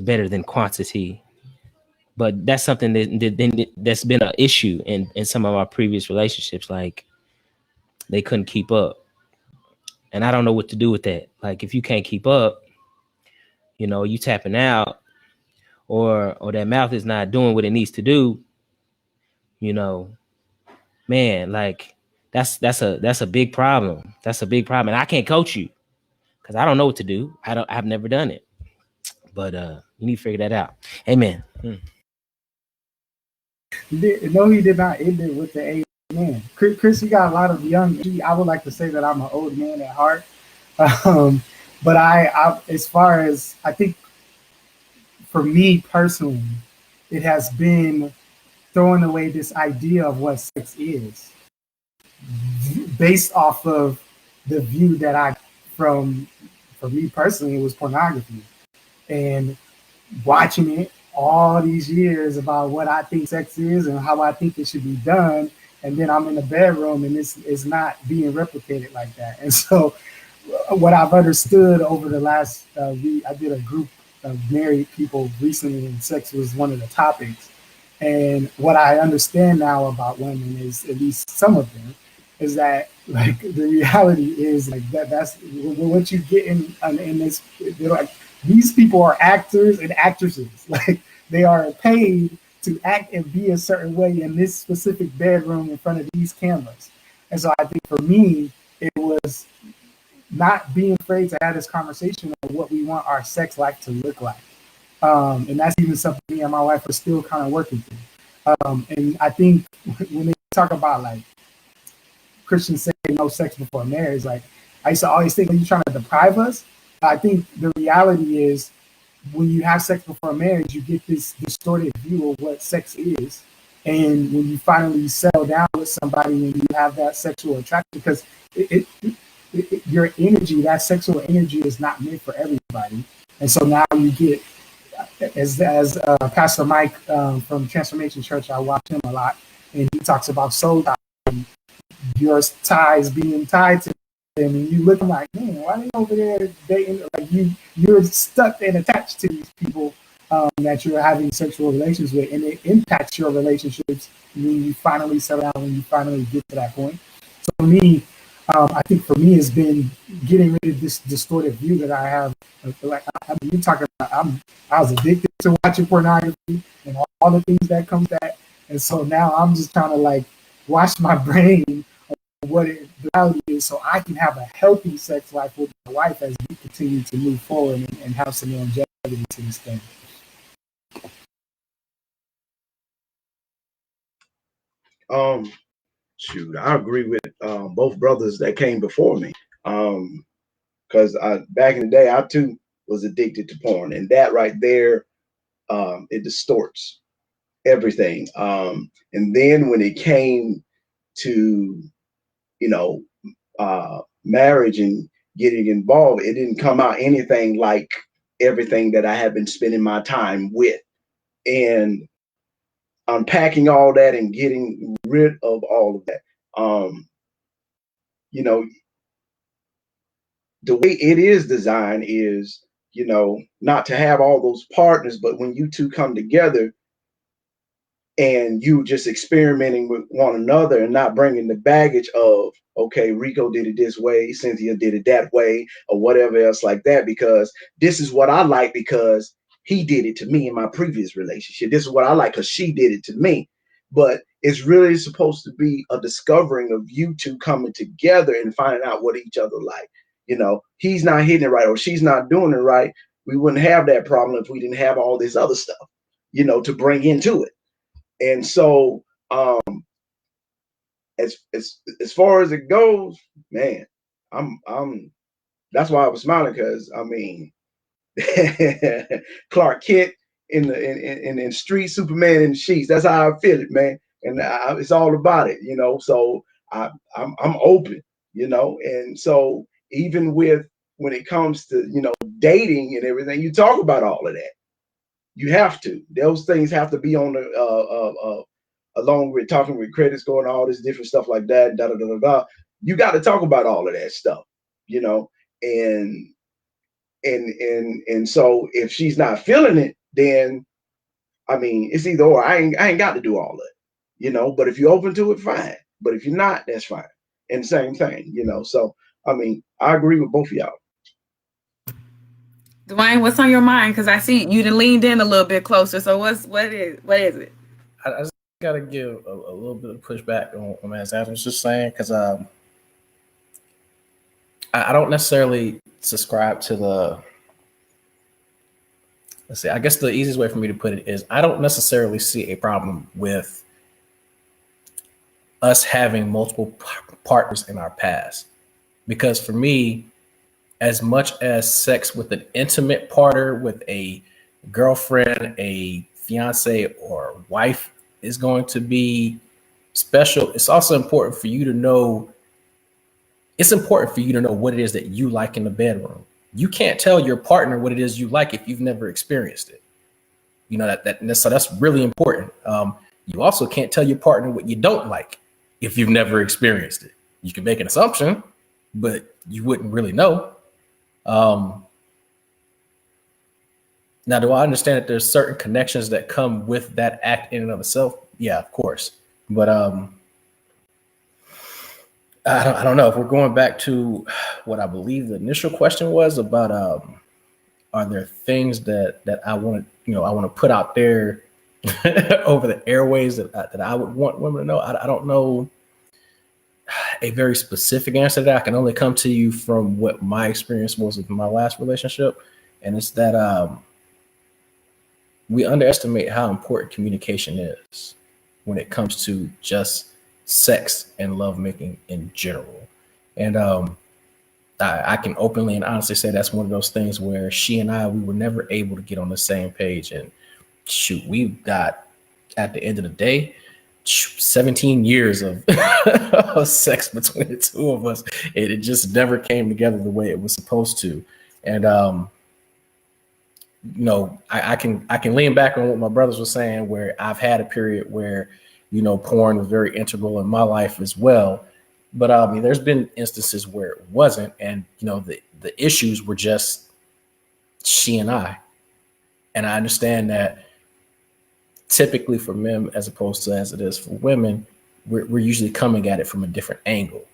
better than quantity. But that's something that's been an issue in some of our previous relationships. Like, they couldn't keep up. And I don't know what to do with that. Like, if you can't keep up, you tapping out or that mouth is not doing what it needs to do, man, like that's a big problem. That's a big problem. And I can't coach you because I don't know what to do. I've never done it. But you need to figure that out. Amen. No, he did not end it with the amen. Chris, you got a lot of young. I would like to say that I'm an old man at heart. But I, as far as I think, for me personally, it has been throwing away this idea of what sex is, based off of the view that for me personally, it was pornography, and watching it all these years about what I think sex is and how I think it should be done, and then I'm in the bedroom and it's not being replicated like that. And so what I've understood over the last week, I did a group of married people recently, and sex was one of the topics. And what I understand now about women is, at least some of them, is that like the reality is like that's what you get in this. They're like, these people are actors and actresses. Like they are paid to act and be a certain way in this specific bedroom in front of these cameras. And so I think for me, it was not being afraid to have this conversation of what we want our sex life to look like. And that's even something me and my wife are still kind of working through. And I think when they talk about like Christians say no sex before marriage, like I used to always think, are you trying to deprive us? I think the reality is when you have sex before marriage, you get this distorted view of what sex is. And when you finally settle down with somebody and you have that sexual attraction, because your energy, that sexual energy is not meant for everybody. And so now you get, as Pastor Mike from Transformation Church, I watch him a lot, and he talks about soul ties, and your ties being tied to them, and you look like, man, why are they over there dating? Like you're stuck and attached to these people that you're having sexual relations with, and it impacts your relationships when you finally settle down, when you finally get to that point. So for me, I think for me, it's been getting rid of this distorted view that I have. Like I mean, you talking about, I was addicted to watching pornography and all the things that comes with that, and so now I'm just trying to like wash my brain of what the reality is, so I can have a healthy sex life with my wife as we continue to move forward and have some longevity to this thing. Shoot, I agree with both brothers that came before me. Because back in the day, I too was addicted to porn, and that right there, it distorts everything. And then when it came to, you know, marriage and getting involved, it didn't come out anything like everything that I have been spending my time with. And unpacking all that and getting rid of all of that. You know, the way it is designed is, you know, not to have all those partners, but when you two come together and you just experimenting with one another and not bringing the baggage of, okay, Rico did it this way, Cynthia did it that way, or whatever else like that, because this is what I like because he did it to me in my previous relationship. This is what I like because she did it to me. But it's really supposed to be a discovering of you two coming together and finding out what each other like. You know, he's not hitting it right or she's not doing it right. We wouldn't have that problem if we didn't have all this other stuff, you know, to bring into it. And so as far as it goes, man, I'm that's why I was smiling, because I mean Clark Kent in Street, Superman in the sheets. That's how I feel it, man. And it's all about it, you know. So I'm open, you know. And so even with when it comes to, you know, dating and everything, you talk about all of that. You have to. Those things have to be on the along with talking with credit score and all this different stuff like that. Da da da da da. You got to talk about all of that stuff, you know. And so if she's not feeling it, then I mean it's either or. I ain't got to do all of it, you know. But if you're open to it, fine. But if you're not, that's fine. And same thing, you know. So I mean, I agree with both of y'all. Dwayne, what's on your mind? Because I see you done leaned in a little bit closer. So what is it? I just got to give a little bit of pushback on what Adam was just saying, because I don't necessarily subscribe to the, let's see, I guess the easiest way for me to put it is I don't necessarily see a problem with us having multiple partners in our past. Because for me, as much as sex with an intimate partner, with a girlfriend, a fiance, or wife is going to be special, it's also important for you to know. It's important for you to know what it is that you like in the bedroom. You can't tell your partner what it is you like if you've never experienced it. You know so that's really important. You also can't tell your partner what you don't like if you've never experienced it. You can make an assumption, but you wouldn't really know. Now, do I understand that there's certain connections that come with that act in and of itself? Yeah, of course. But I don't know if we're going back to what I believe the initial question was about. Are there things that I want to I want to put out there over the airways that I would want women to know? I don't know a very specific answer to that. I can only come to you from what my experience was with my last relationship, and it's that we underestimate how important communication is when it comes to just sex and lovemaking in general. And I can openly and honestly say that's one of those things where she and we were never able to get on the same page. And shoot, we got, at the end of the day, 17 years of, of sex between the two of us. It just never came together the way it was supposed to. And I can lean back on what my brothers were saying, where I've had a period where, porn was very integral in my life as well. But I mean, there's been instances where it wasn't, and the issues were just she and I. And I understand that typically for men, as opposed to as it is for women, we're usually coming at it from a different angle.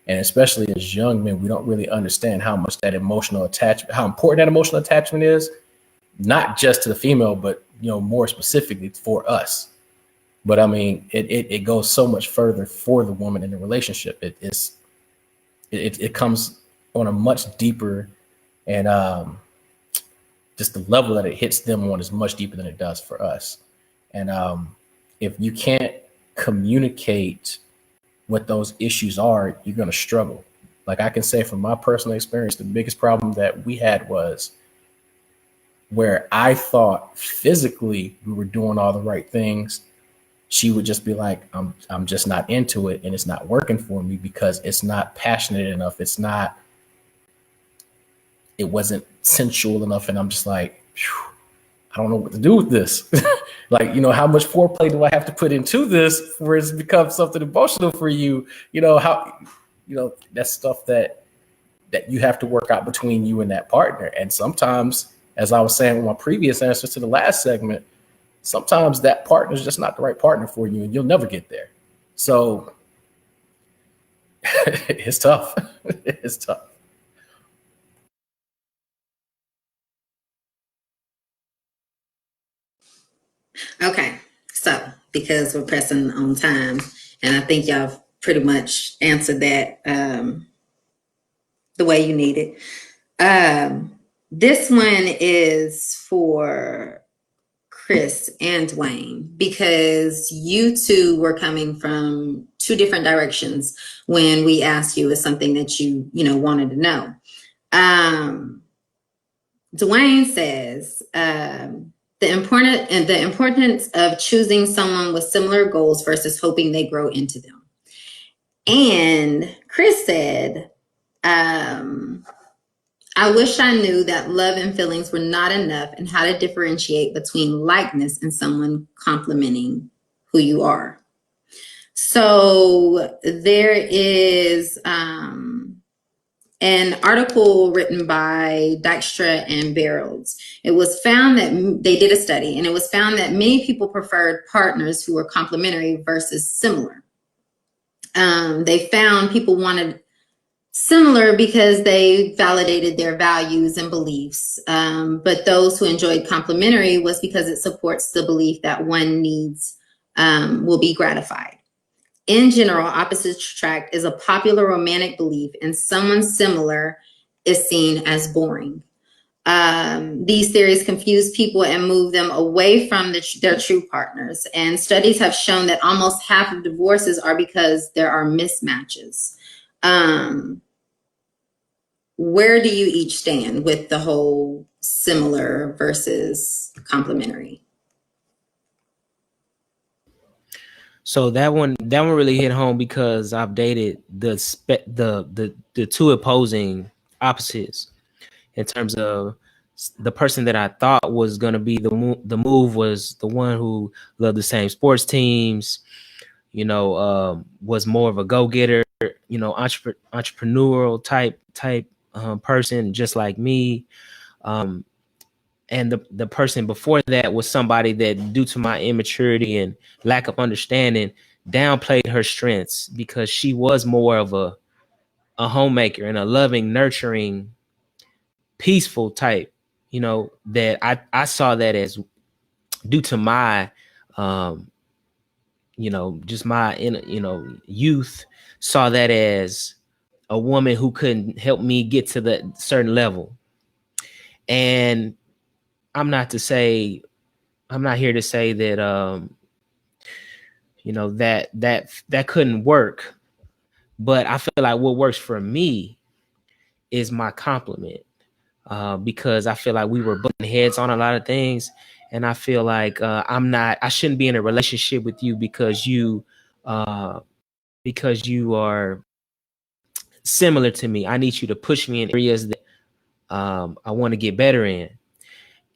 And especially as young men, we don't really understand how much that emotional attachment, how important that emotional attachment is, not just to the female, but more specifically for us. But I mean, it goes so much further for the woman in the relationship. It comes on a much deeper, and just the level that it hits them on is much deeper than it does for us. And if you can't communicate what those issues are, you're going to struggle. Like I can say from my personal experience, the biggest problem that we had was where I thought physically we were doing all the right things. She would just be like, I'm just not into it, and it's not working for me because it's not passionate enough. It wasn't sensual enough. And I'm just like, I don't know what to do with this. Like, how much foreplay do I have to put into this where it's become something emotional for you? That's stuff that you have to work out between you and that partner. And sometimes, as I was saying with my previous answer to the last segment, sometimes that partner is just not the right partner for you, and you'll never get there. So it's tough. It's tough. Okay, so because we're pressing on time, and I think y'all pretty much answered that the way you need it. This one is for Chris and Dwayne, because you two were coming from two different directions when we asked you as something that you wanted to know. Dwayne says the importance of choosing someone with similar goals versus hoping they grow into them. And Chris said, I wish I knew that love and feelings were not enough, and how to differentiate between likeness and someone complimenting who you are. So there is an article written by Dijkstra and Barrels. It was found that they did a study, and it was found that many people preferred partners who were complementary versus similar. They found people wanted similar because they validated their values and beliefs. But those who enjoyed complementary was because it supports the belief that one needs will be gratified. In general, opposites attract is a popular romantic belief, and someone similar is seen as boring. These theories confuse people and move them away from their true partners. And studies have shown that almost half of divorces are because there are mismatches. Where do you each stand with the whole similar versus complementary? So that one really hit home because I've dated the two opposing opposites in terms of the person that I thought was going to be the move was the one who loved the same sports teams, was more of a go-getter, entrepreneurial type person, just like me. And the person before that was somebody that, due to my immaturity and lack of understanding, downplayed her strengths because she was more of a homemaker and a loving, nurturing, peaceful type, that I saw that as due to my, just my, youth, saw that as a woman who couldn't help me get to that certain level. And I'm not here to say that, that couldn't work. But I feel like what works for me is my compliment, because I feel like we were butting heads on a lot of things. And I feel like I shouldn't be in a relationship with you because you are similar to me. I need you to push me in areas that I want to get better in.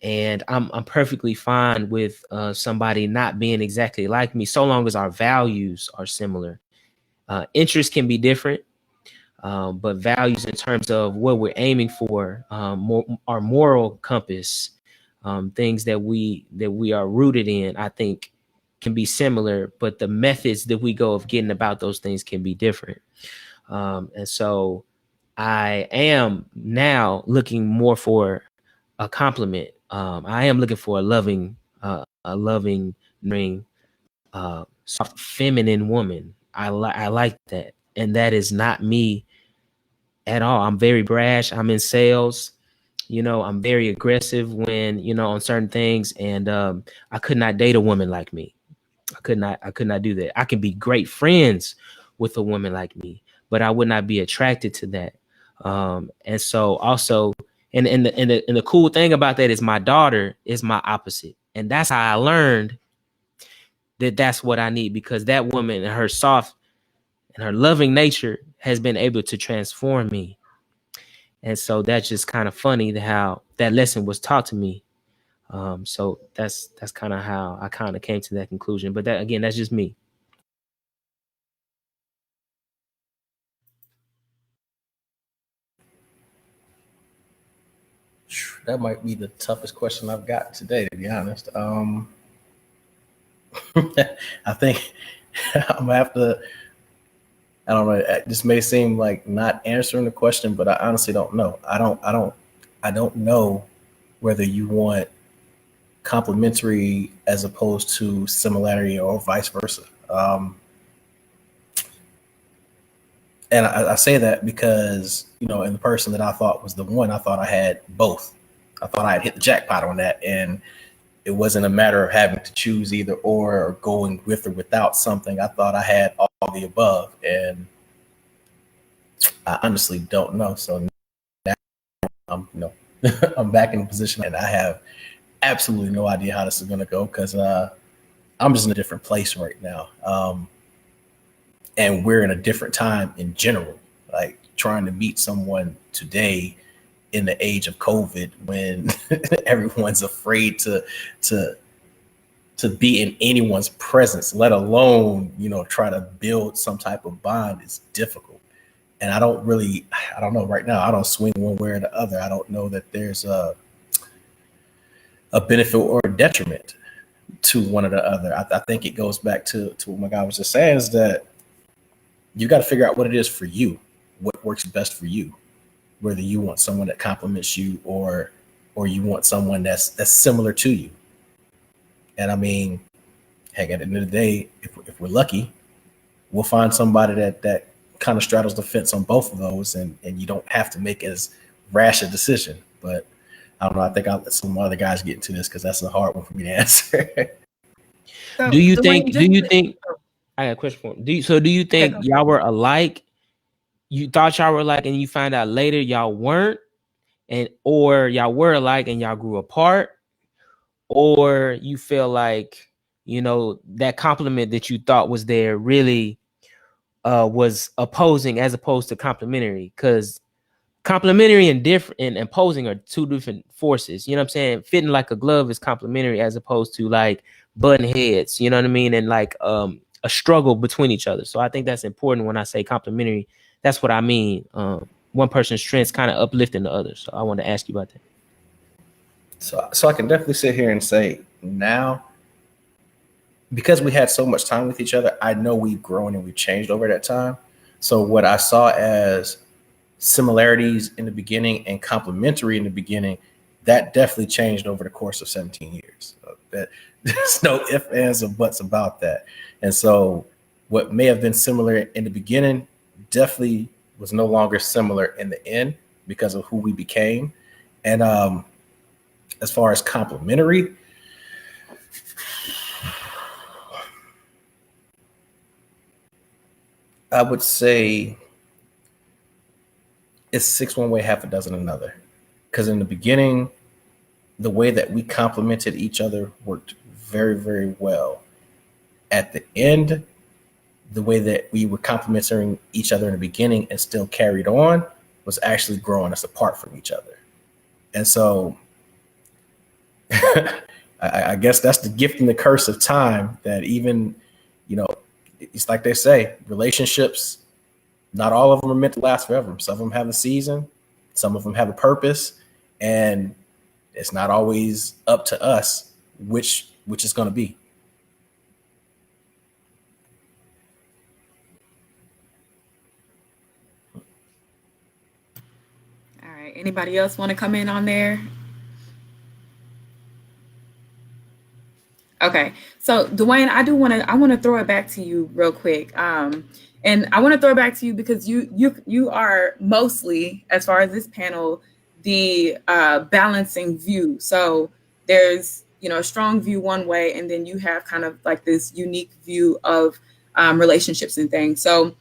And I'm perfectly fine with somebody not being exactly like me, so long as our values are similar. Interests can be different, but values in terms of what we're aiming for, our moral compass, things that we are rooted in, I think can be similar, but the methods that we go of getting about those things can be different. And so I am now looking more for a compliment. I am looking for a loving, ring, soft, feminine woman. I like that, and that is not me at all. I'm very brash. I'm in sales. I'm very aggressive when on certain things, and I could not date a woman like me. I could not do that. I can be great friends with a woman like me, but I would not be attracted to that. And so also, and the cool thing about that is my daughter is my opposite. And that's how I learned that that's what I need, because that woman and her soft and her loving nature has been able to transform me. And so that's just kind of funny how that lesson was taught to me. So that's kind of how I kind of came to that conclusion. But that, again, that's just me. That might be the toughest question I've got today, to be honest. I think I'm gonna have to. I don't know. This may seem like not answering the question, but I honestly don't know. I don't know whether you want complementary as opposed to similarity or vice versa. And I say that because, in the person that I thought was the one, I thought I had both. I thought I had hit the jackpot on that. And it wasn't a matter of having to choose either or going with or without something. I thought I had all the above. And I honestly don't know. So now I'm, I'm back in the position and I have absolutely no idea how this is going to go, because I'm just in a different place right now. And we're in a different time in general, like trying to meet someone today in the age of COVID, when everyone's afraid to be in anyone's presence, let alone, try to build some type of bond, is difficult. And I don't know right now. I don't swing one way or the other. I don't know that there's a benefit or a detriment to one or the other. I think it goes back to what my guy was just saying, is that you got to figure out what it is for you, what works best for you, whether you want someone that compliments you or you want someone that's similar to you. And I mean, heck, at the end of the day, if we're lucky, we'll find somebody that kind of straddles the fence on both of those, and you don't have to make as rash a decision. But I don't know. I think I'll let some other guys get into this, because that's a hard one for me to answer. So, Do you Dwayne, think? I got a question for him. Do you think y'all were alike? You thought y'all were alike, and you find out later y'all weren't, or y'all were alike and y'all grew apart, or you feel like that compliment that you thought was there really was opposing as opposed to complimentary? Because complimentary and different and opposing are two different forces. You know what I'm saying? Fitting like a glove is complimentary as opposed to like butting heads. You know what I mean? And like a struggle between each other. So I think that's important when I say complimentary. That's what I mean. One person's strengths kind of uplifting the other. So I want to ask you about that. So I can definitely sit here and say now because we had so much time with each other, I know we've grown and we've changed over that time. So what I saw as similarities in the beginning and complementary in the beginning, that definitely changed over the course of 17 years. So that there's no ifs, ands, or buts about that. And so what may have been similar in the beginning definitely was no longer similar in the end because of who we became. And as far as complementary, I would say it's 6 one way, half a dozen another. Because in the beginning, the way that we complemented each other worked very, very well. At the end, the way that we were complementing each other in the beginning and still carried on was actually growing us apart from each other. And so I guess that's the gift and the curse of time, that even, it's like they say, relationships, not all of them are meant to last forever. Some of them have a season, some of them have a purpose, and it's not always up to us which is going to be. All right. Anybody else want to come in on there? Okay. So Dwayne, I want to throw it back to you real quick. And I want to throw it back to you because you are mostly, as far as this panel, the balancing view. So there's, a strong view one way, and then you have kind of like this unique view of relationships and things. So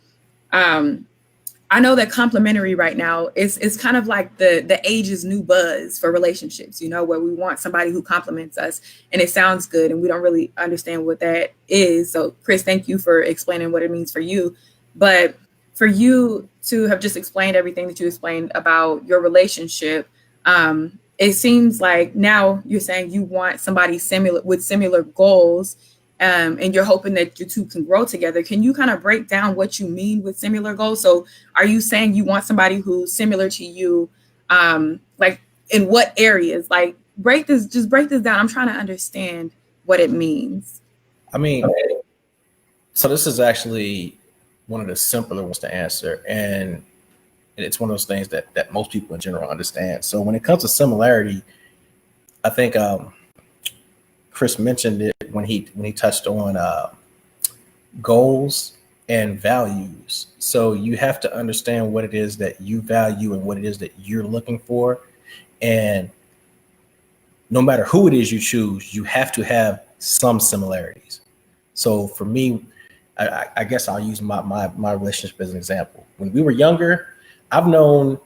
I know that complementary right now is kind of like the age's new buzz for relationships, where we want somebody who compliments us and it sounds good and we don't really understand what that is. So Chris, thank you for explaining what it means for you. But for you to have just explained everything that you explained about your relationship, it seems like now you're saying you want somebody with similar goals, and you're hoping that you two can grow together. Can you kind of break down what you mean with similar goals? So are you saying you want somebody who's similar to you, like in what areas? Like break this down. I'm trying to understand what it means. I mean, so this is actually one of the simpler ones to answer. And it's one of those things that most people in general understand. So when it comes to similarity, I think Chris mentioned it when he touched on goals and values. So you have to understand what it is that you value and what it is that you're looking for. And no matter who it is you choose, you have to have some similarities. So for me, I guess I'll use my relationship as an example. When we were younger, I've known,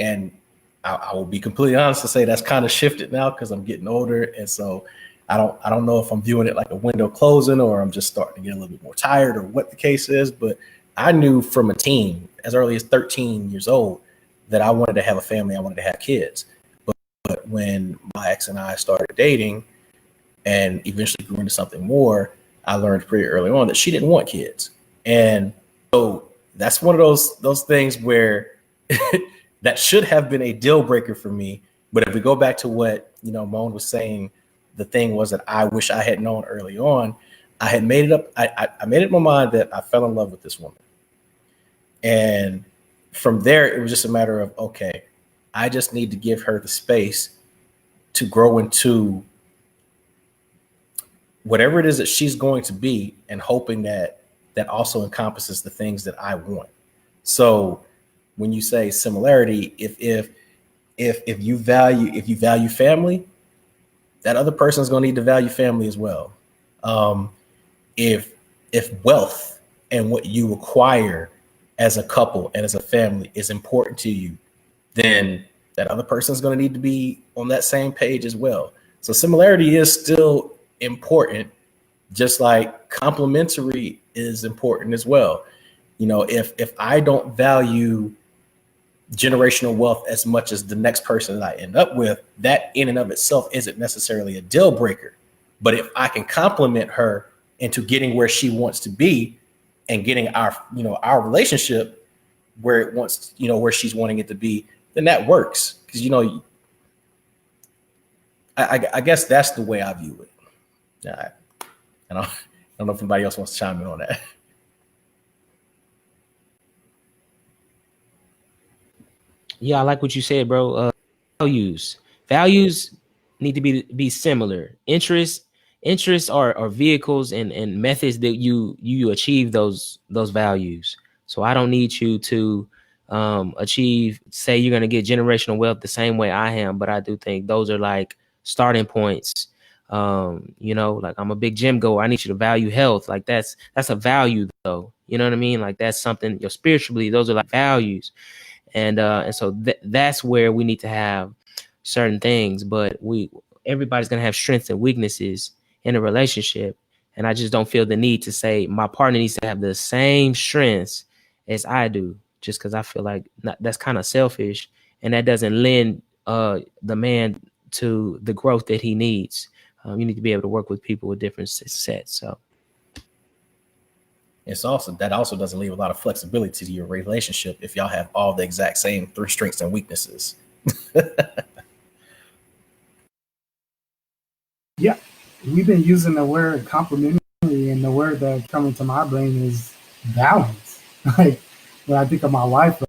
and I will be completely honest to say that's kind of shifted now because I'm getting older. And so I don't know if I'm viewing it like a window closing or I'm just starting to get a little bit more tired or what the case is. But I knew from a teen, as early as 13 years old, that I wanted to have a family. I wanted to have kids. But when my ex and I started dating and eventually grew into something more, I learned pretty early on that she didn't want kids. And so that's one of those things where that should have been a deal breaker for me. But if we go back to what, Mone was saying, the thing was that I wish I had known early on. I had made it up. I made it in my mind that I fell in love with this woman. And from there, it was just a matter of, okay, I just need to give her the space to grow into whatever it is that she's going to be, and hoping that also encompasses the things that I want. So when you say similarity, if you value family, that other person is going to need to value family as well. If wealth and what you acquire as a couple and as a family is important to you, then that other person is going to need to be on that same page as well. So similarity is still important, just like complementary is important as well. If I don't value generational wealth as much as the next person that I end up with, that in and of itself isn't necessarily a deal breaker. But if I can complement her into getting where she wants to be and getting our relationship where it wants, where she's wanting it to be, then that works. Because, I guess that's the way I view it. And I don't know if anybody else wants to chime in on that. Yeah, I like what you said, bro. Values need to be similar. Interests are vehicles and methods that you achieve those values. So I don't need you to achieve, say you're gonna get generational wealth the same way I am, but I do think those are like starting points. Like I'm a big gym goer. I need you to value health. Like that's a value though. You know what I mean? Like that's something, spiritually, those are like values. And so that's where we need to have certain things, but everybody's gonna have strengths and weaknesses in a relationship, and I just don't feel the need to say my partner needs to have the same strengths as I do, just because I feel like that's kind of selfish, and that doesn't lend the man to the growth that he needs. You need to be able to work with people with different sets. So That also doesn't leave a lot of flexibility to your relationship if y'all have all the exact same 3 strengths and weaknesses. Yeah, we've been using the word complementary, and the word that's coming to my brain is balance. Like when I think of my wife,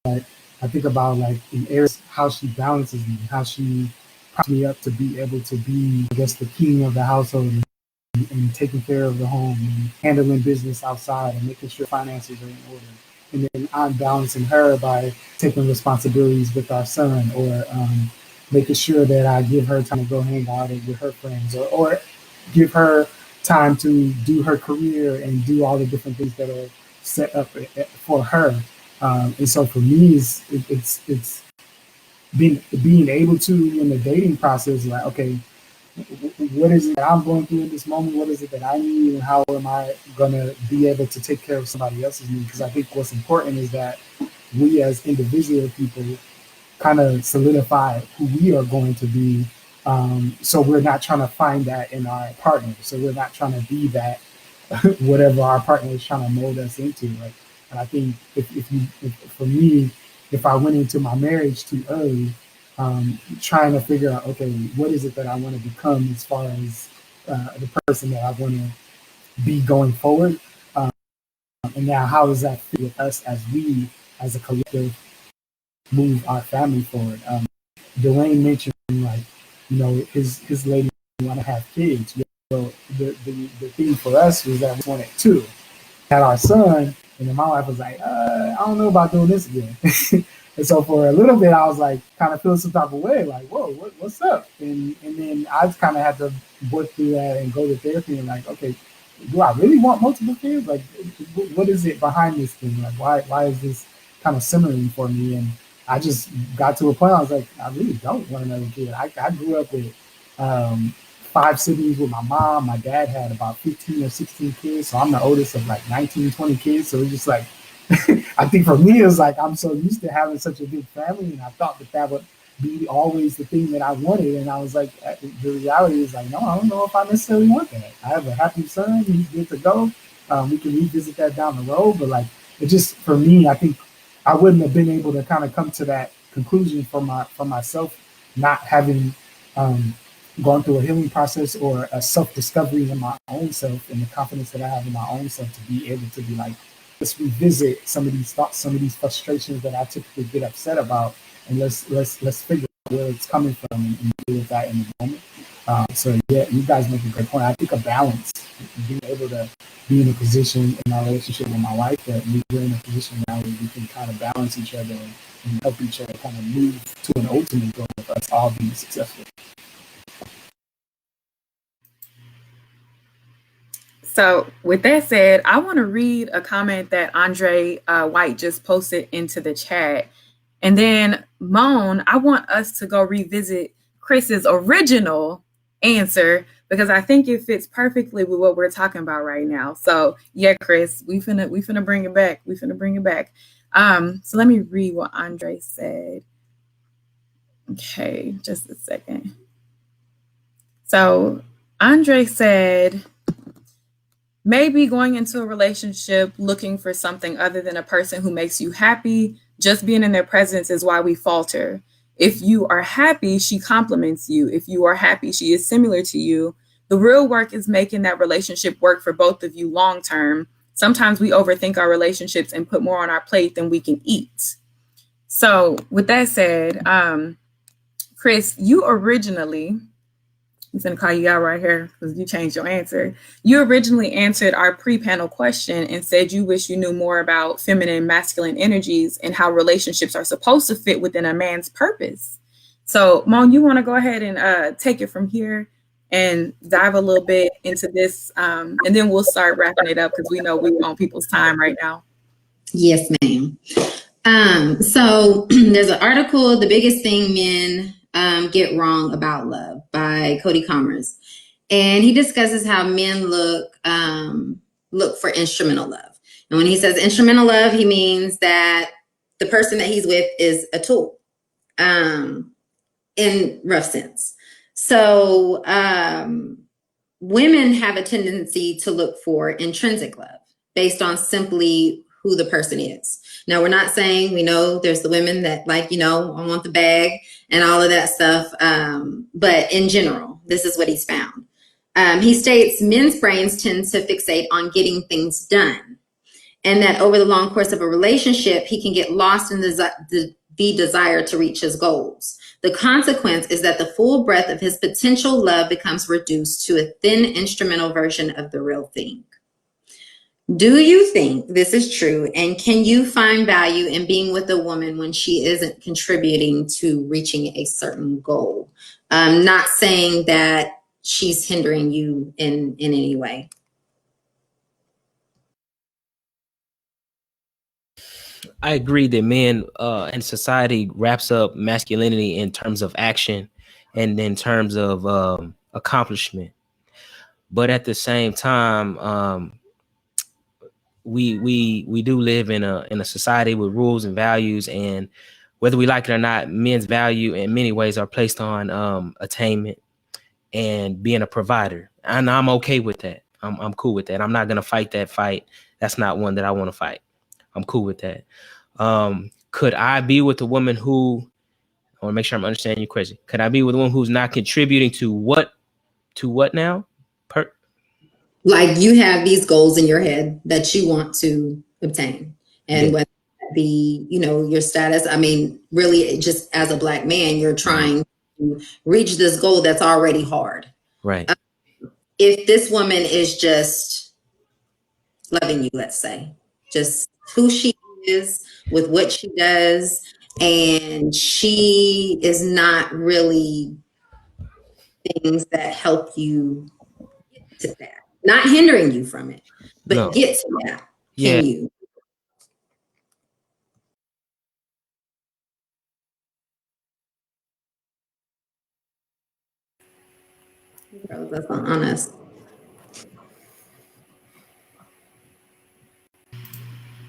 like I think about like in areas how she balances me, how she props me up to be able to be, I guess, the king of the household and taking care of the home and handling business outside and making sure finances are in order. And then I'm balancing her by taking responsibilities with our son, or making sure that I give her time to go hang out with her friends, or give her time to do her career and do all the different things that are set up for her. And so for me, it's being able to, in the dating process, like, okay, what is it that I'm going through in this moment? What is it that I need, and how am I going to be able to take care of somebody else's need? Because I think what's important is that we as individual people kind of solidify who we are going to be. So we're not trying to find that in our partner. So we're not trying to be that whatever our partner is trying to mold us into. Like, and I think if for me, if I went into my marriage too early, trying to figure out, okay, what is it that I want to become as far as the person that I want to be going forward, and now how does that fit with us as we, as a collective, move our family forward? Dwayne mentioned, like, his lady want to have kids. So the thing for us was that we wanted 2. Had our son, and then my wife was like, I don't know about doing this again. And so for a little bit, I was like, kind of feeling some type of way, like, whoa, what's up? And then I kind of had to work through that and go to therapy and like, okay, do I really want multiple kids? Like, what is it behind this thing? Like, why is this kind of simmering for me? And I just got to a point I was like, I really don't want another kid. I grew up with 5 siblings with my mom. My dad had about 15 or 16 kids, so I'm the oldest of like 19, 20 kids. So it's just like, I think for me, it was like I'm so used to having such a big family, and I thought that would be always the thing that I wanted. And I was like, the reality is like, no, I don't know if I necessarily want that. I have a happy son; he's good to go. We can revisit that down the road, but like, it just, for me, I think I wouldn't have been able to kind of come to that conclusion for myself, not having gone through a healing process or a self-discovery in my own self, and the confidence that I have in my own self to be able to be like, let's revisit some of these thoughts, some of these frustrations that I typically get upset about, and let's figure out where it's coming from and deal with that in the moment. So yeah, you guys make a great point. I think a balance, being able to be in a position in our relationship with my wife that we're in a position now where we can kind of balance each other and help each other kind of move to an ultimate goal of us all being successful. So with that said, I want to read a comment that Andre White just posted into the chat. And then Mone, I want us to go revisit Chris's original answer because I think it fits perfectly with what we're talking about right now. So yeah, Chris, we finna bring it back. We finna bring it back. So let me read what Andre said. Okay, just a second. So Andre said, maybe going into a relationship looking for something other than a person who makes you happy, just being in their presence is why we falter. If you are happy, she compliments you. If you are happy, she is similar to you. The real work is making that relationship work for both of you long term. Sometimes we overthink our relationships and put more on our plate than we can eat. So with that said, Chris, you originally, I'm going to call you out right here because you changed your answer. You originally answered our pre-panel question and said you wish you knew more about feminine and masculine energies and how relationships are supposed to fit within a man's purpose. So, Mone, you want to go ahead and take it from here and dive a little bit into this, and then we'll start wrapping it up because we know we're on people's time right now. Yes, ma'am. So there's an article, The Biggest Thing Men Get Wrong About Love by Cody Commerce. And he discusses how men look for instrumental love. And when he says instrumental love, he means that the person that he's with is a tool, in rough sense. So women have a tendency to look for intrinsic love based on simply who the person is. Now, we're not saying, we know there's the women that like, I want the bag and all of that stuff. But in general, this is what he's found. He states men's brains tend to fixate on getting things done, and that over the long course of a relationship, he can get lost in the desire to reach his goals. The consequence is that the full breadth of his potential love becomes reduced to a thin instrumental version of the real thing. Do you think this is true? And can you find value in being with a woman when she isn't contributing to reaching a certain goal? Not saying that she's hindering you in any way. I agree that men and society wraps up masculinity in terms of action and in terms of accomplishment. But at the same time, we do live in a society with rules and values, and whether we like it or not, men's value in many ways are placed on attainment and being a provider. And I'm okay with that. I'm cool with that. I'm not gonna fight that fight. That's not one that I want to fight. I'm cool with that. Could I be with a woman who, I want to make sure I'm understanding your question. Could I be with a woman who's not contributing to what now? Like, you have these goals in your head that you want to obtain, and whether that be, your status. I mean, really, just as a Black man, you're trying to reach this goal that's already hard. Right. If this woman is just loving you, let's say, just who she is with what she does, and she is not really things that help you get to that. Not hindering you from it, but get to that. Can you? That's not honest.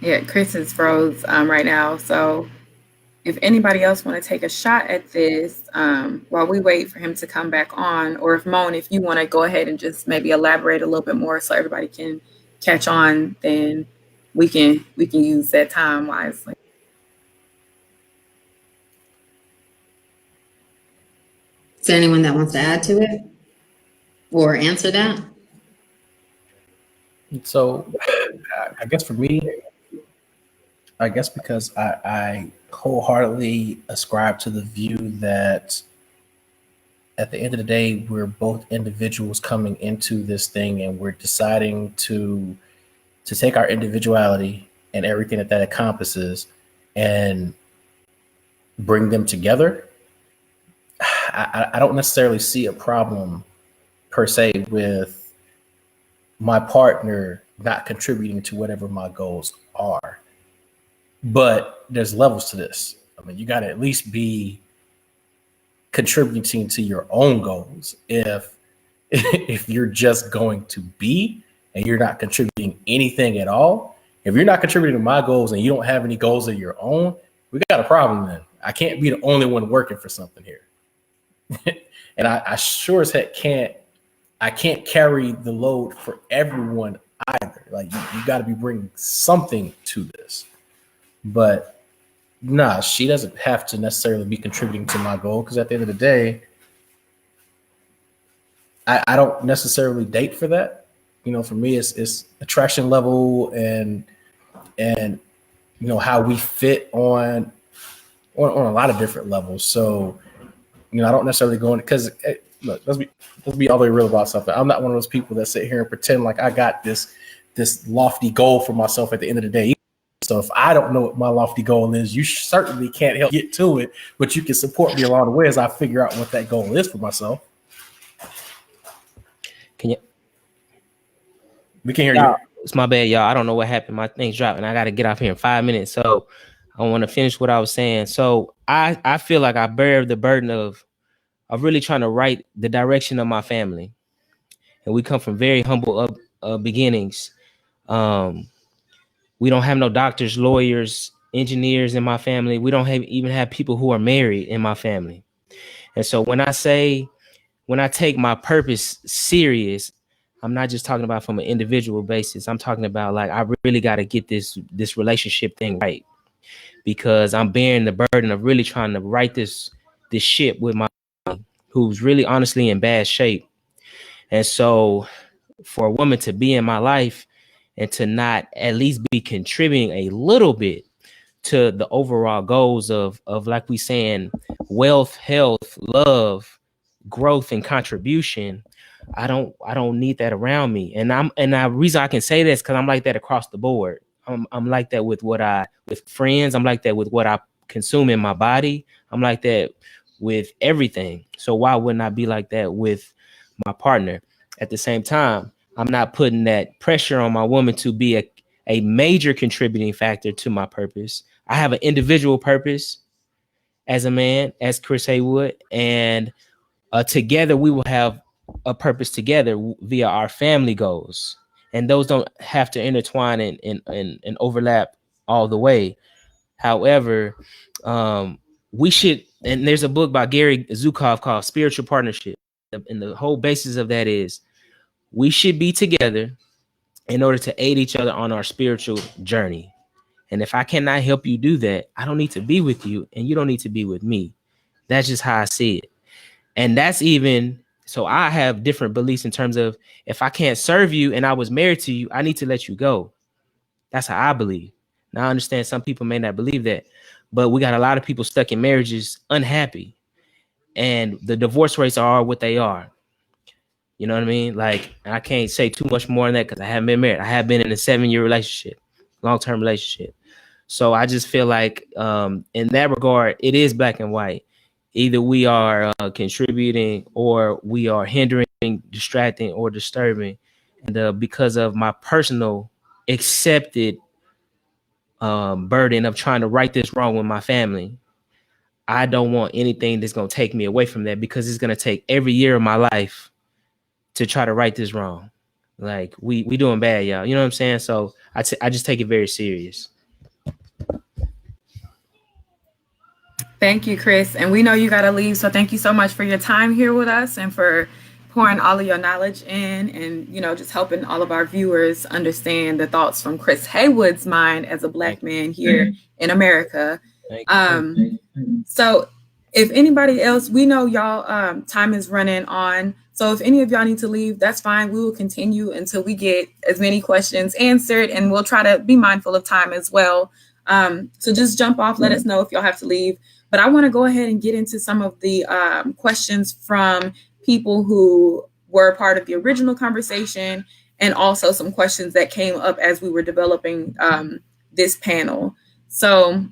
Yeah, Chris is froze right now. So if anybody else want to take a shot at this while we wait for him to come back on, or if Mone, if you want to go ahead and just maybe elaborate a little bit more so everybody can catch on, then we can use that time wisely. Is there anyone that wants to add to it or answer that? So I guess for me, because I wholeheartedly ascribe to the view that at the end of the day, we're both individuals coming into this thing, and we're deciding to take our individuality and everything that encompasses and bring them together. I don't necessarily see a problem per se with my partner not contributing to whatever my goals are. But there's levels to this. I mean, you got to at least be contributing to your own goals. If you're just going to be and you're not contributing anything at all, if you're not contributing to my goals and you don't have any goals of your own, we got a problem then. I can't be the only one working for something here. And I sure as heck can't carry the load for everyone either. Like, you got to be bringing something to this. But nah, she doesn't have to necessarily be contributing to my goal, because at the end of the day, I don't necessarily date for that. You know, for me, it's attraction level and you know how we fit on a lot of different levels. So you know, I don't necessarily go in because look, let's be all the way real about something. I'm not one of those people that sit here and pretend like I got this lofty goal for myself at the end of the day. So if I don't know what my lofty goal is, you certainly can't help get to it, but you can support me along the way as I figure out what that goal is for myself. Can you? We can hear you. It's my bad, y'all. I don't know what happened. My thing's dropping. I got to get off here in 5 minutes. So I want to finish what I was saying. So I feel like I bear the burden of really trying to right the direction of my family. And we come from very humble beginnings. We don't have no doctors, lawyers, engineers in my family. We don't even have people who are married in my family. And so when I take my purpose serious, I'm not just talking about from an individual basis. I'm talking about like I really got to get this relationship thing right, because I'm bearing the burden of really trying to right this ship with my who's really honestly in bad shape. And so for a woman to be in my life and to not at least be contributing a little bit to the overall goals of like we saying wealth, health, love, growth, and contribution, I don't need that around me. And the reason I can say this because I'm like that across the board. I'm like that with with friends. I'm like that with what I consume in my body. I'm like that with everything. So why wouldn't I be like that with my partner? At the same time, I'm not putting that pressure on my woman to be a major contributing factor to my purpose. I have an individual purpose as a man, as Chris Haywood, and together we will have a purpose together via our family goals, and those don't have to intertwine and overlap all the way. However, we should, and there's a book by Gary Zukov called Spiritual Partnership, and the whole basis of that is we should be together in order to aid each other on our spiritual journey. And if I cannot help you do that, I don't need to be with you, and you don't need to be with me. That's just how I see it. And that's even, so I have different beliefs in terms of if I can't serve you and I was married to you, I need to let you go. That's how I believe. Now I understand some people may not believe that, but we got a lot of people stuck in marriages unhappy, and the divorce rates are what they are. You know what I mean? Like, I can't say too much more than that because I haven't been married. I have been in a 7-year relationship, long-term relationship. So I just feel like in that regard, it is black and white. Either we are contributing or we are hindering, distracting, or disturbing. And because of my personal accepted burden of trying to right this wrong with my family, I don't want anything that's going to take me away from that, because it's going to take every year of my life to try to right this wrong. Like we doing bad, y'all. You know what I'm saying? So I just take it very serious. Thank you, Chris. And we know you got to leave. So thank you so much for your time here with us and for pouring all of your knowledge in and, you know, just helping all of our viewers understand the thoughts from Chris Haywood's mind as a Black man here in America. So if anybody else, we know y'all time is running on. So if any of y'all need to leave, that's fine. We will continue until we get as many questions answered, and we'll try to be mindful of time as well. So just jump off, let us know if y'all have to leave. But I want to go ahead and get into some of the questions from people who were a part of the original conversation, and also some questions that came up as we were developing this panel. So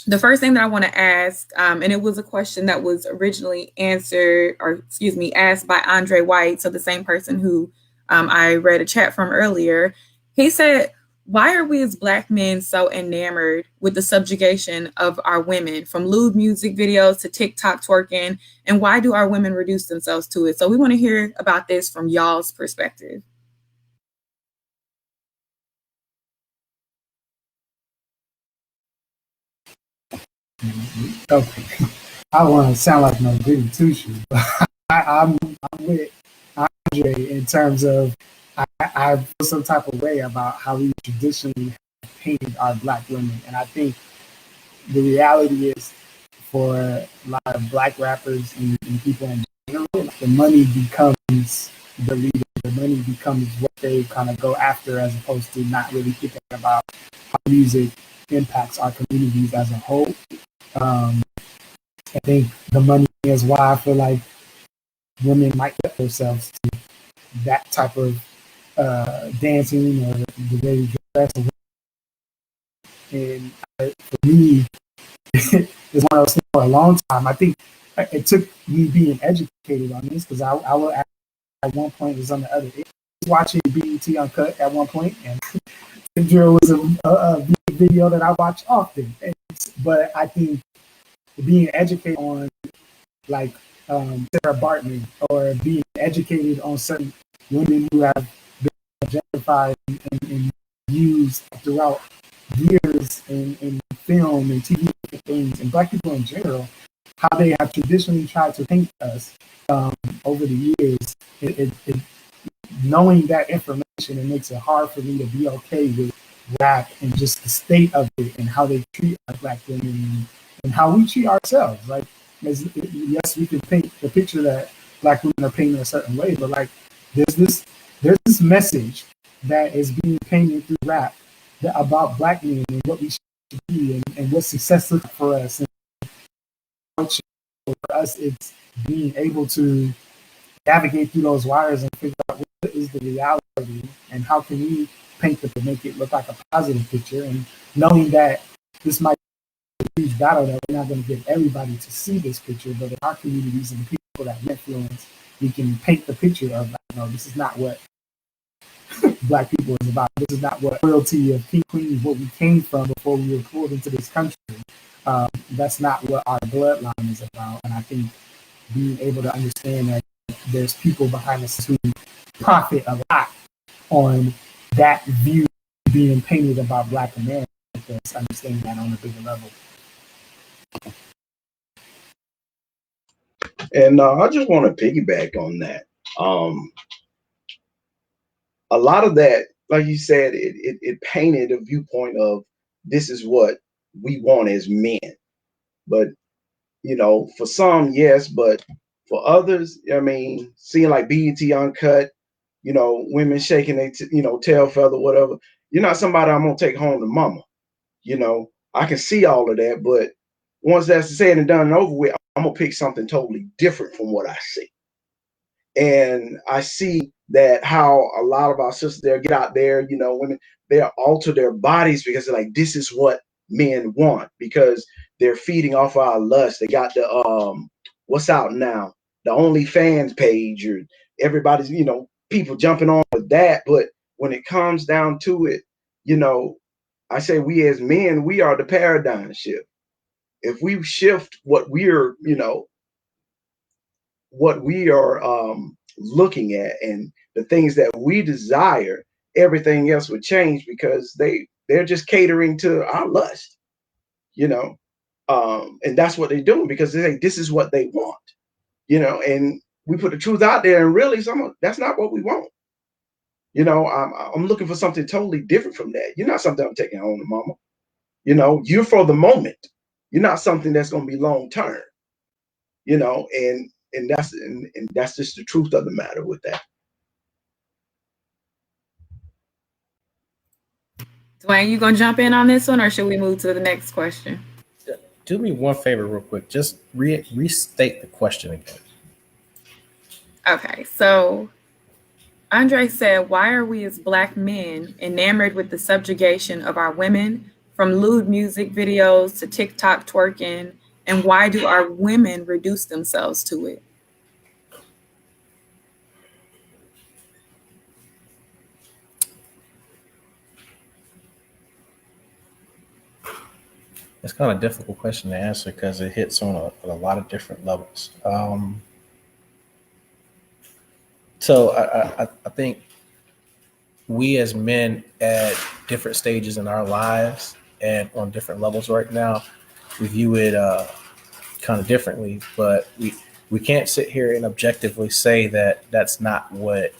the first thing that I want to ask, and it was a question that was originally asked by Andre White, so the same person who I read a chat from earlier. He said, why are we as Black men so enamored with the subjugation of our women, from lewd music videos to TikTok twerking, and why do our women reduce themselves to it? So we want to hear about this from y'all's perspective. Okay. I don't want to sound like no goody two shoes, but I'm with Andre in terms of I feel some type of way about how we traditionally have painted our Black women. And I think the reality is, for a lot of Black rappers and people in general, the money becomes the leader. The money becomes what they kind of go after, as opposed to not really thinking about how music impacts our communities as a whole. I think the money is why I feel like women might get themselves to that type of dancing or the way we dress. And for me, it's one of those things for a long time. I think it took me being educated on this, because I will at one point was on the other end watching BET Uncut at one point, and Drill was a video that I watch often. But I think being educated on like Sarah Bartman, or being educated on certain women who have been objectified and used throughout years in film and TV things, and Black people in general, how they have traditionally tried to paint us over the years. Knowing that information, it makes it hard for me to be okay with rap and just the state of it and how they treat our Black women and how we treat ourselves. Like, yes, we can paint the picture that Black women are painted a certain way, but like there's this message that is being painted through rap about Black men and what we should be, and what success looks for us. And for us, it's being able to navigate through those wires and figure out what is the reality and how can we paint it to make it look like a positive picture, and knowing that this might be a huge battle, that we're not going to get everybody to see this picture, but in our communities and the people that we influence, we can paint the picture of, no, this is not what Black people is about. This is not what royalty of king, queen, what we came from before we were pulled into this country. That's not what our bloodline is about. And I think being able to understand that there's people behind us who profit a lot on that view being painted about Black America, because understanding that on a bigger level. And I just want to piggyback on that. A lot of that, like you said, it painted a viewpoint of this is what we want as men. But, you know, for some, yes, but for others, I mean, seeing like BET Uncut, you know, women shaking their, tail feather, whatever. You're not somebody I'm going to take home to mama. You know, I can see all of that, but once that's said and done and over with, I'm going to pick something totally different from what I see. And I see that how a lot of our sisters there get out there, you know, women, they alter their bodies because they're like, this is what men want, because they're feeding off our lust. They got the what's out now, the OnlyFans page, or everybody's, you know, people jumping on with that. But when it comes down to it, you know, I say we as men, we are the paradigm shift. If we shift what we're, you know, what we are looking at and the things that we desire, everything else would change, because they're just catering to our lust, you know, and that's what they're doing, because they say this is what they want, you know, and we put the truth out there, and really that's not what we want. You know, I'm looking for something totally different from that. You're not something I'm taking home to mama. You know, you're for the moment. You're not something that's going to be long term. You know, and that's just the truth of the matter with that. Dwayne, you gonna jump in on this one, or should we move to the next question? Do me one favor real quick. Just restate the question again. Okay, so Andre said, why are we as Black men enamored with the subjugation of our women, from lewd music videos to TikTok twerking, and why do our women reduce themselves to it? It's kind of a difficult question to answer because it hits on a lot of different levels. So I think we as men at different stages in our lives and on different levels right now, we view it kind of differently, but we can't sit here and objectively say that that's not what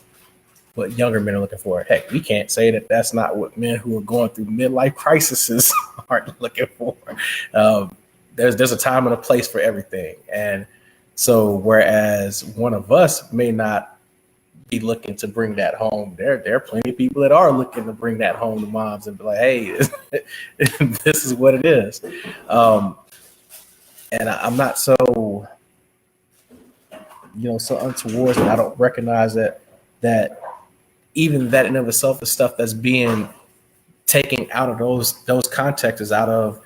younger men are looking for. Heck, we can't say that that's not what men who are going through midlife crises are looking for. There's a time and a place for everything, and So whereas one of us may not be looking to bring that home, there are plenty of people that are looking to bring that home to moms and be like, hey, this is what it is. And I'm not so, so untoward that I don't recognize that even that in of itself is stuff that's being taken out of those contexts, out of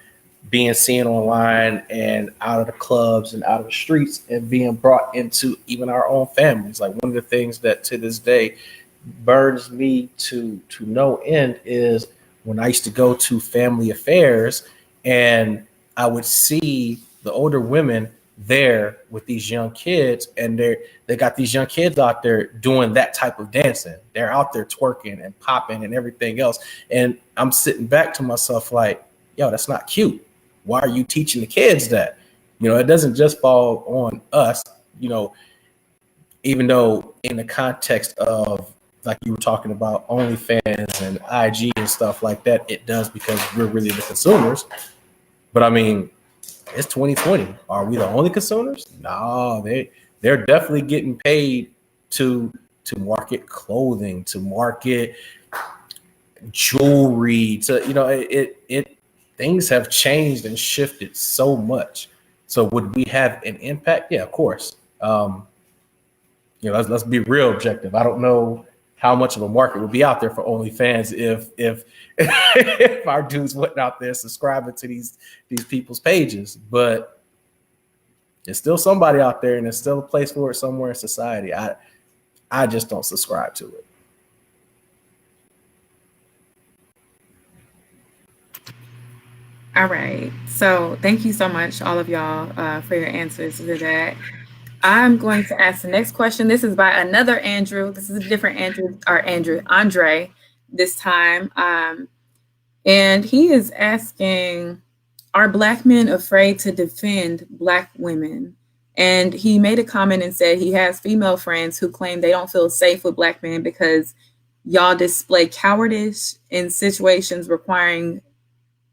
being seen online and out of the clubs and out of the streets, and being brought into even our own families. Like, one of the things that to this day burns me to no end is when I used to go to family affairs and I would see the older women there with these young kids, and they got these young kids out there doing that type of dancing. They're out there twerking and popping and everything else. And I'm sitting back to myself like, yo, that's not cute. Why are you teaching the kids that? It doesn't just fall on us, even though in the context of, like you were talking about, OnlyFans and IG and stuff like that, it does, because we're really the consumers. But I mean, it's 2020. Are we the only consumers? No, they're definitely getting paid to market clothing, to market jewelry, to it things have changed and shifted so much. So would we have an impact? Yeah, of course. Let's be real objective. I don't know how much of a market would be out there for OnlyFans if if our dudes went out there subscribing to these people's pages. But there's still somebody out there, and there's still a place for it somewhere in society. I just don't subscribe to it. All right. So thank you so much, all of y'all, for your answers to that. I'm going to ask the next question. This is by another Andrew. This is a different Andrew, or Andre this time. And he is asking, are Black men afraid to defend Black women? And he made a comment and said he has female friends who claim they don't feel safe with Black men because y'all display cowardice in situations requiring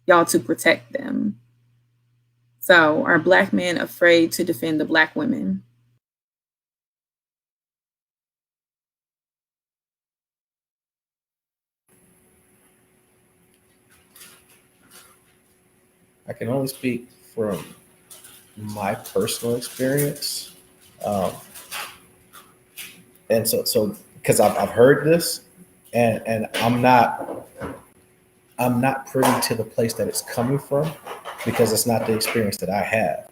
y'all to protect them. So are Black men afraid to defend the Black women? I can only speak from my personal experience. And so because I've heard this, and I'm not privy to the place that it's coming from, because it's not the experience that I have.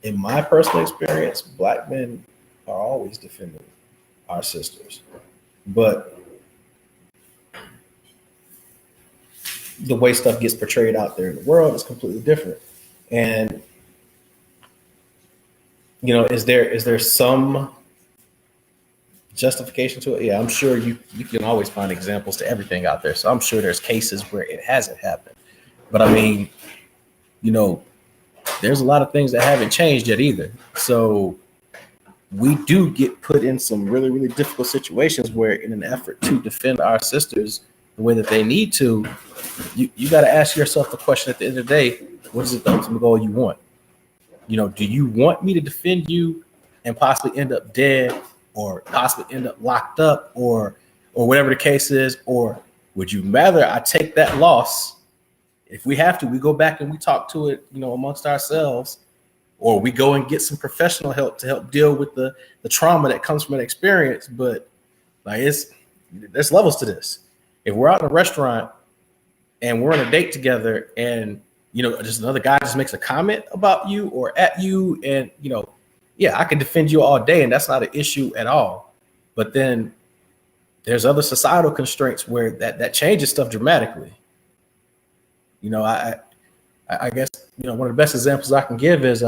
In my personal experience, Black men are always defending our sisters, but the way stuff gets portrayed out there in the world is completely different. And is there some justification to it? Yeah, I'm sure you can always find examples to everything out there. So I'm sure there's cases where it hasn't happened. But I mean, there's a lot of things that haven't changed yet either. So we do get put in some really, really difficult situations where, in an effort to defend our sisters the way that they need to, you got to ask yourself the question at the end of the day, what is the ultimate goal you want? Do you want me to defend you and possibly end up dead, or possibly end up locked up, or whatever the case is? Or would you rather I take that loss? If we have to, we go back and we talk to it, amongst ourselves, or we go and get some professional help to help deal with the trauma that comes from that experience. But like, there's levels to this. If we're out in a restaurant and we're on a date together, and just another guy just makes a comment about you or at you, and yeah, I can defend you all day, and that's not an issue at all. But then there's other societal constraints where that changes stuff dramatically. I guess one of the best examples I can give is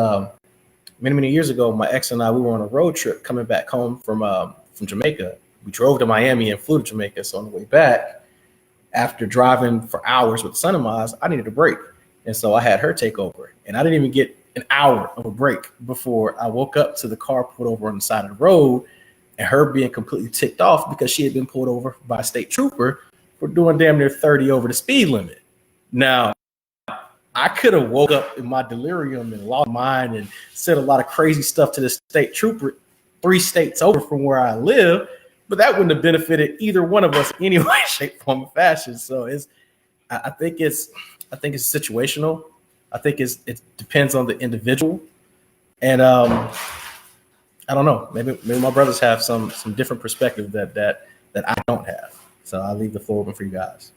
many years ago, my ex and I, we were on a road trip coming back home from Jamaica. We drove to Miami and flew to Jamaica. So on the way back, after driving for hours with a son of mine, I needed a break. And so I had her take over. And I didn't even get an hour of a break before I woke up to the car pulled over on the side of the road, and her being completely ticked off because she had been pulled over by a state trooper for doing damn near 30 over the speed limit. Now, I could have woke up in my delirium and lost my mind and said a lot of crazy stuff to the state trooper 3 states over from where I live, but that wouldn't have benefited either one of us in any way, shape, form, or fashion. So I think it's situational. I think it depends on the individual, and I don't know. Maybe my brothers have some different perspective that I don't have. So I'll leave the floor open for you guys.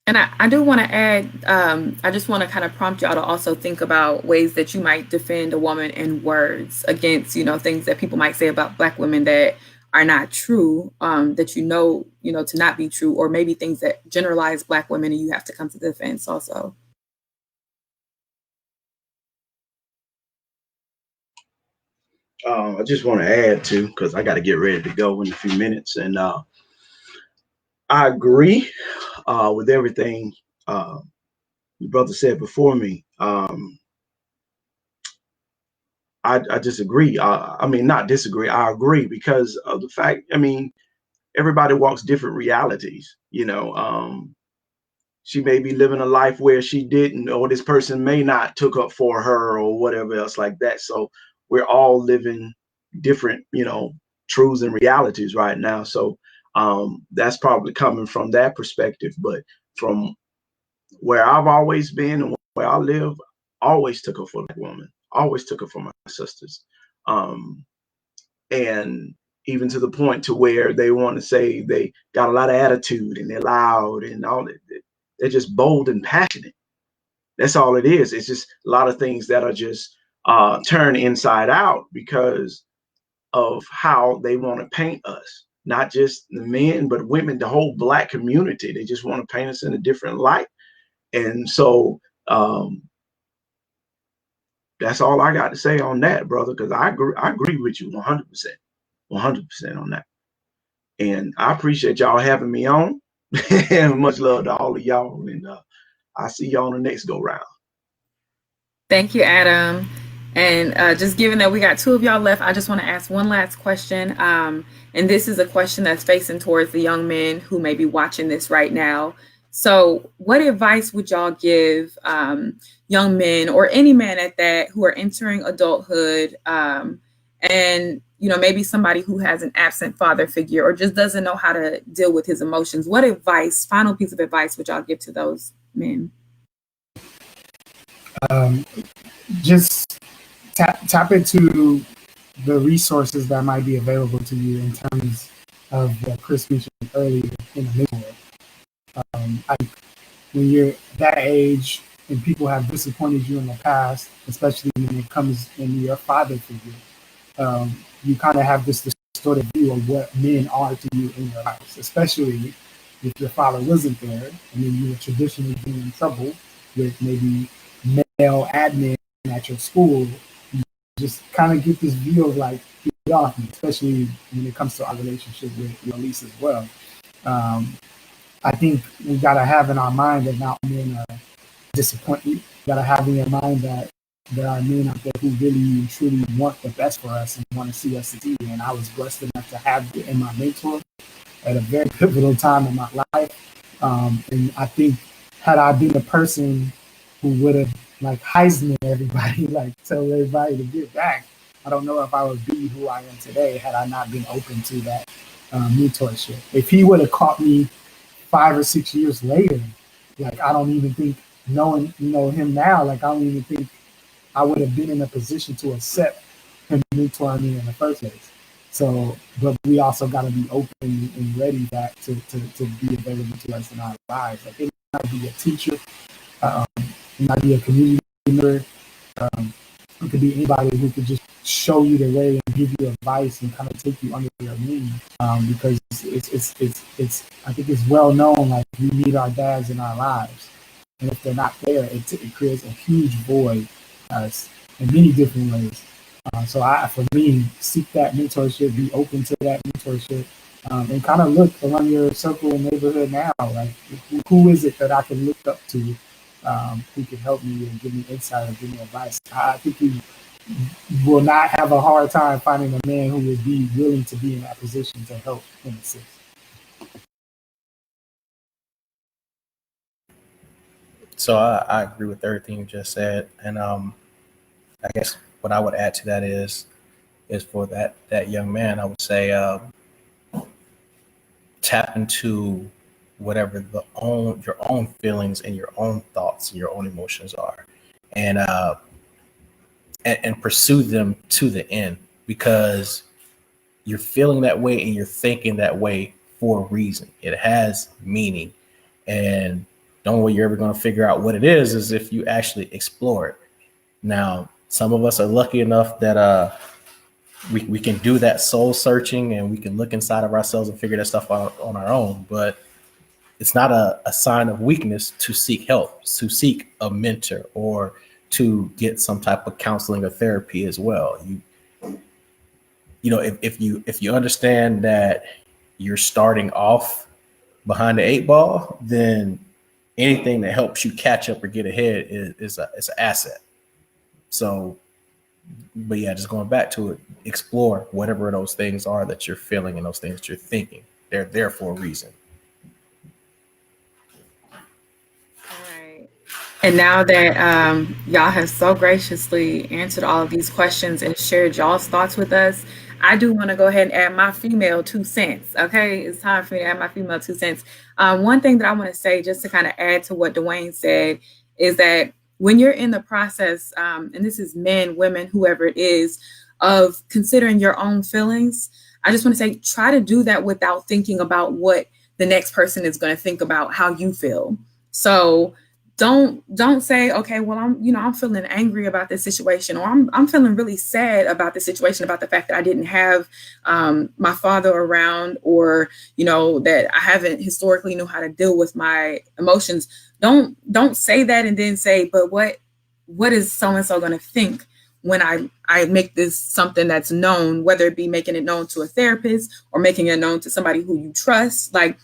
And I do want to add, I just want to kind of prompt y'all to also think about ways that you might defend a woman in words against, things that people might say about Black women that are not true, that to not be true, or maybe things that generalize Black women and you have to come to defense also. I just want to add to, because I got to get ready to go in a few minutes, and I agree with everything the brother said before me. I disagree. I mean, not disagree. I agree because of the fact. I mean, everybody walks different realities. She may be living a life where she didn't, or this person may not took up for her, or whatever else like that. So we're all living different, truths and realities right now. So that's probably coming from that perspective. But from where I've always been and where I live, always took her for a woman, always took her for my sisters. And even to the point to where they want to say they got a lot of attitude and they're loud and all that. They're just bold and passionate. That's all it is. It's just a lot of things that are just turned inside out because of how they want to paint us. Not just the men, but women, the whole Black community. They just want to paint us in a different light. And so that's all I got to say on that, brother, because I agree with you 100%. 100% on that. And I appreciate y'all having me on. And much love to all of y'all. And I'll see y'all on the next go round. Thank you, Adam. And just given that we got 2 of y'all left, I just want to ask one last question. And this is a question that's facing towards the young men who may be watching this right now. So what advice would y'all give young men, or any man at that, who are entering adulthood and maybe somebody who has an absent father figure or just doesn't know how to deal with his emotions? What advice, final piece of advice, would y'all give to those men? Just tap into the resources that might be available to you in terms of what Chris mentioned earlier in the mentor. When you're that age and people have disappointed you in the past, especially when it comes in your father figure, you kind of have this distorted view of what men are to you in your lives, especially if your father wasn't there and then you were traditionally being in trouble with maybe male admin at your school. You just kind of get this view of like, get off me, especially when it comes to our relationship with Elise as well. I think we got to have in our mind that not men are disappointed. We got to have in your mind that there are men out there who really and truly want the best for us and want to see us succeed. And I was blessed enough to have it in my mentor at a very pivotal time in my life. And I think had I been a person who would have like Heisman everybody, like tell everybody to get back, I don't know if I would be who I am today had I not been open to that mentorship. If he would have caught me 5 or 6 years later, like I don't even think knowing him now, like I don't even think I would have been in a position to accept him mentoring me in the first place. So, but we also got to be open and ready that to be available to us in our lives. Like it might be a teacher, it might be a community member, it could be anybody who could just show you the way and give you advice and kind of take you under their wing. Because it's I think it's well known, like we need our dads in our lives, and if they're not there, it creates a huge void in many different ways. So for me, seek that mentorship, be open to that mentorship, and kind of look around your circle and neighborhood now. Like, who is it that I can look up to, who can help me and give me insight or give me advice? I think you will not have a hard time finding a man who would be willing to be in that position to help and assist. So I agree with everything you just said, and I guess what I would add to that is for that young man, I would say tap into whatever your own feelings and your own thoughts and your own emotions are, and and pursue them to the end, because you're feeling that way and you're thinking that way for a reason. It has meaning, and the only way you're ever going to figure out what it is if you actually explore it. Now, some of us are lucky enough that we can do that soul searching and we can look inside of ourselves and figure that stuff out on our own. But it's not a sign of weakness to seek help, to seek a mentor, or to get some type of counseling or therapy as well. You know, if you understand that you're starting off behind the eight ball, then anything that helps you catch up or get ahead is an asset. So, but yeah, just going back to it, explore whatever those things are that you're feeling and those things that you're thinking. They're there for a reason. All right. And now that y'all have so graciously answered all of these questions and shared y'all's thoughts with us, I do want to go ahead and add my female 2 cents. Okay, it's time for me to add my female 2 cents. One thing that I want to say, just to kind of add to what Dwayne said, is that when you're in the process, and this is men, women, whoever it is, of considering your own feelings, I just want to say, try to do that without thinking about what the next person is going to think about how you feel. So don't say, okay, well, I'm feeling angry about this situation, or I'm feeling really sad about this situation, about the fact that I didn't have my father around, or that I haven't historically know how to deal with my emotions. Don't say that and then say, but what is so and so going to think when I make this something that's known, whether it be making it known to a therapist or making it known to somebody who you trust. Like,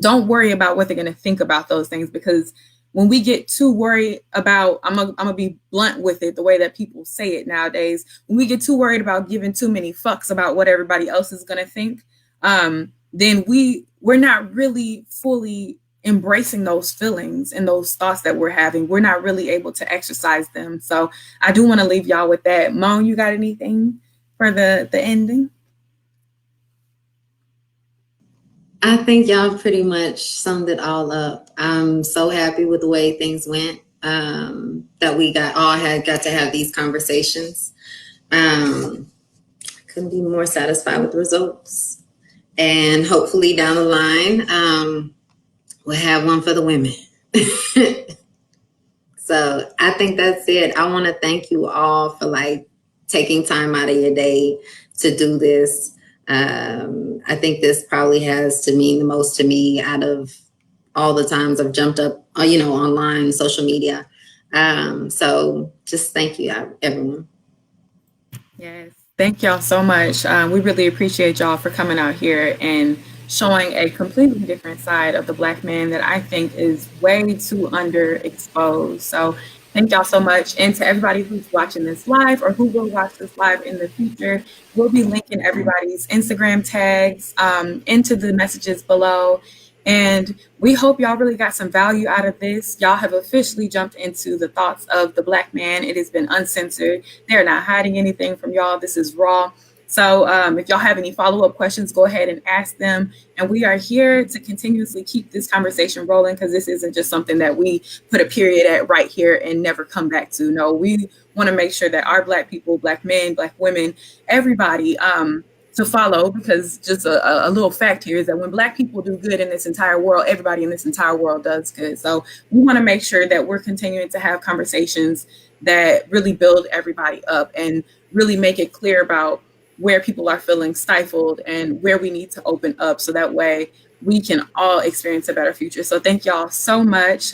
don't worry about what they're going to think about those things, because when we get too worried about, I'm gonna be blunt with it, the way that people say it nowadays, when we get too worried about giving too many fucks about what everybody else is going to think, then we're not really fully embracing those feelings and those thoughts that we're having. We're not really able to exercise them. So I do want to leave y'all with that. Mone, you got anything for the ending? I think y'all pretty much summed it all up. I'm so happy with the way things went, that we got to have these conversations. Couldn't be more satisfied with the results. And hopefully down the line, we'll have one for the women. So I think that's it. I want to thank you all for taking time out of your day to do this. I think this probably has to mean the most to me out of all the times I've jumped up, online, social media. So just thank you, everyone. Yes, thank y'all so much. We really appreciate y'all for coming out here and showing a completely different side of the Black man that I think is way too underexposed. So thank y'all so much. And to everybody who's watching this live or who will watch this live in the future, we'll be linking everybody's Instagram tags into the messages below. And we hope y'all really got some value out of this. Y'all have officially jumped into the thoughts of the Black man. It has been uncensored. They're not hiding anything from y'all. This is raw. So if y'all have any follow-up questions, go ahead and ask them. And we are here to continuously keep this conversation rolling, because this isn't just something that we put a period at right here and never come back to. No, we want to make sure that our Black people, Black men, Black women, everybody to follow, because just a little fact here is that when Black people do good in this entire world, everybody in this entire world does good. So we want to make sure that we're continuing to have conversations that really build everybody up and really make it clear about where people are feeling stifled and where we need to open up, so that way we can all experience a better future. So thank y'all so much.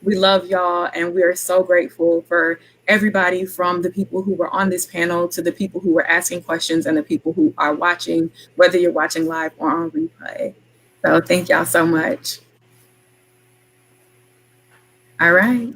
We love y'all, and we are so grateful for everybody, from the people who were on this panel to the people who were asking questions and the people who are watching, whether you're watching live or on replay. So thank y'all so much. All right.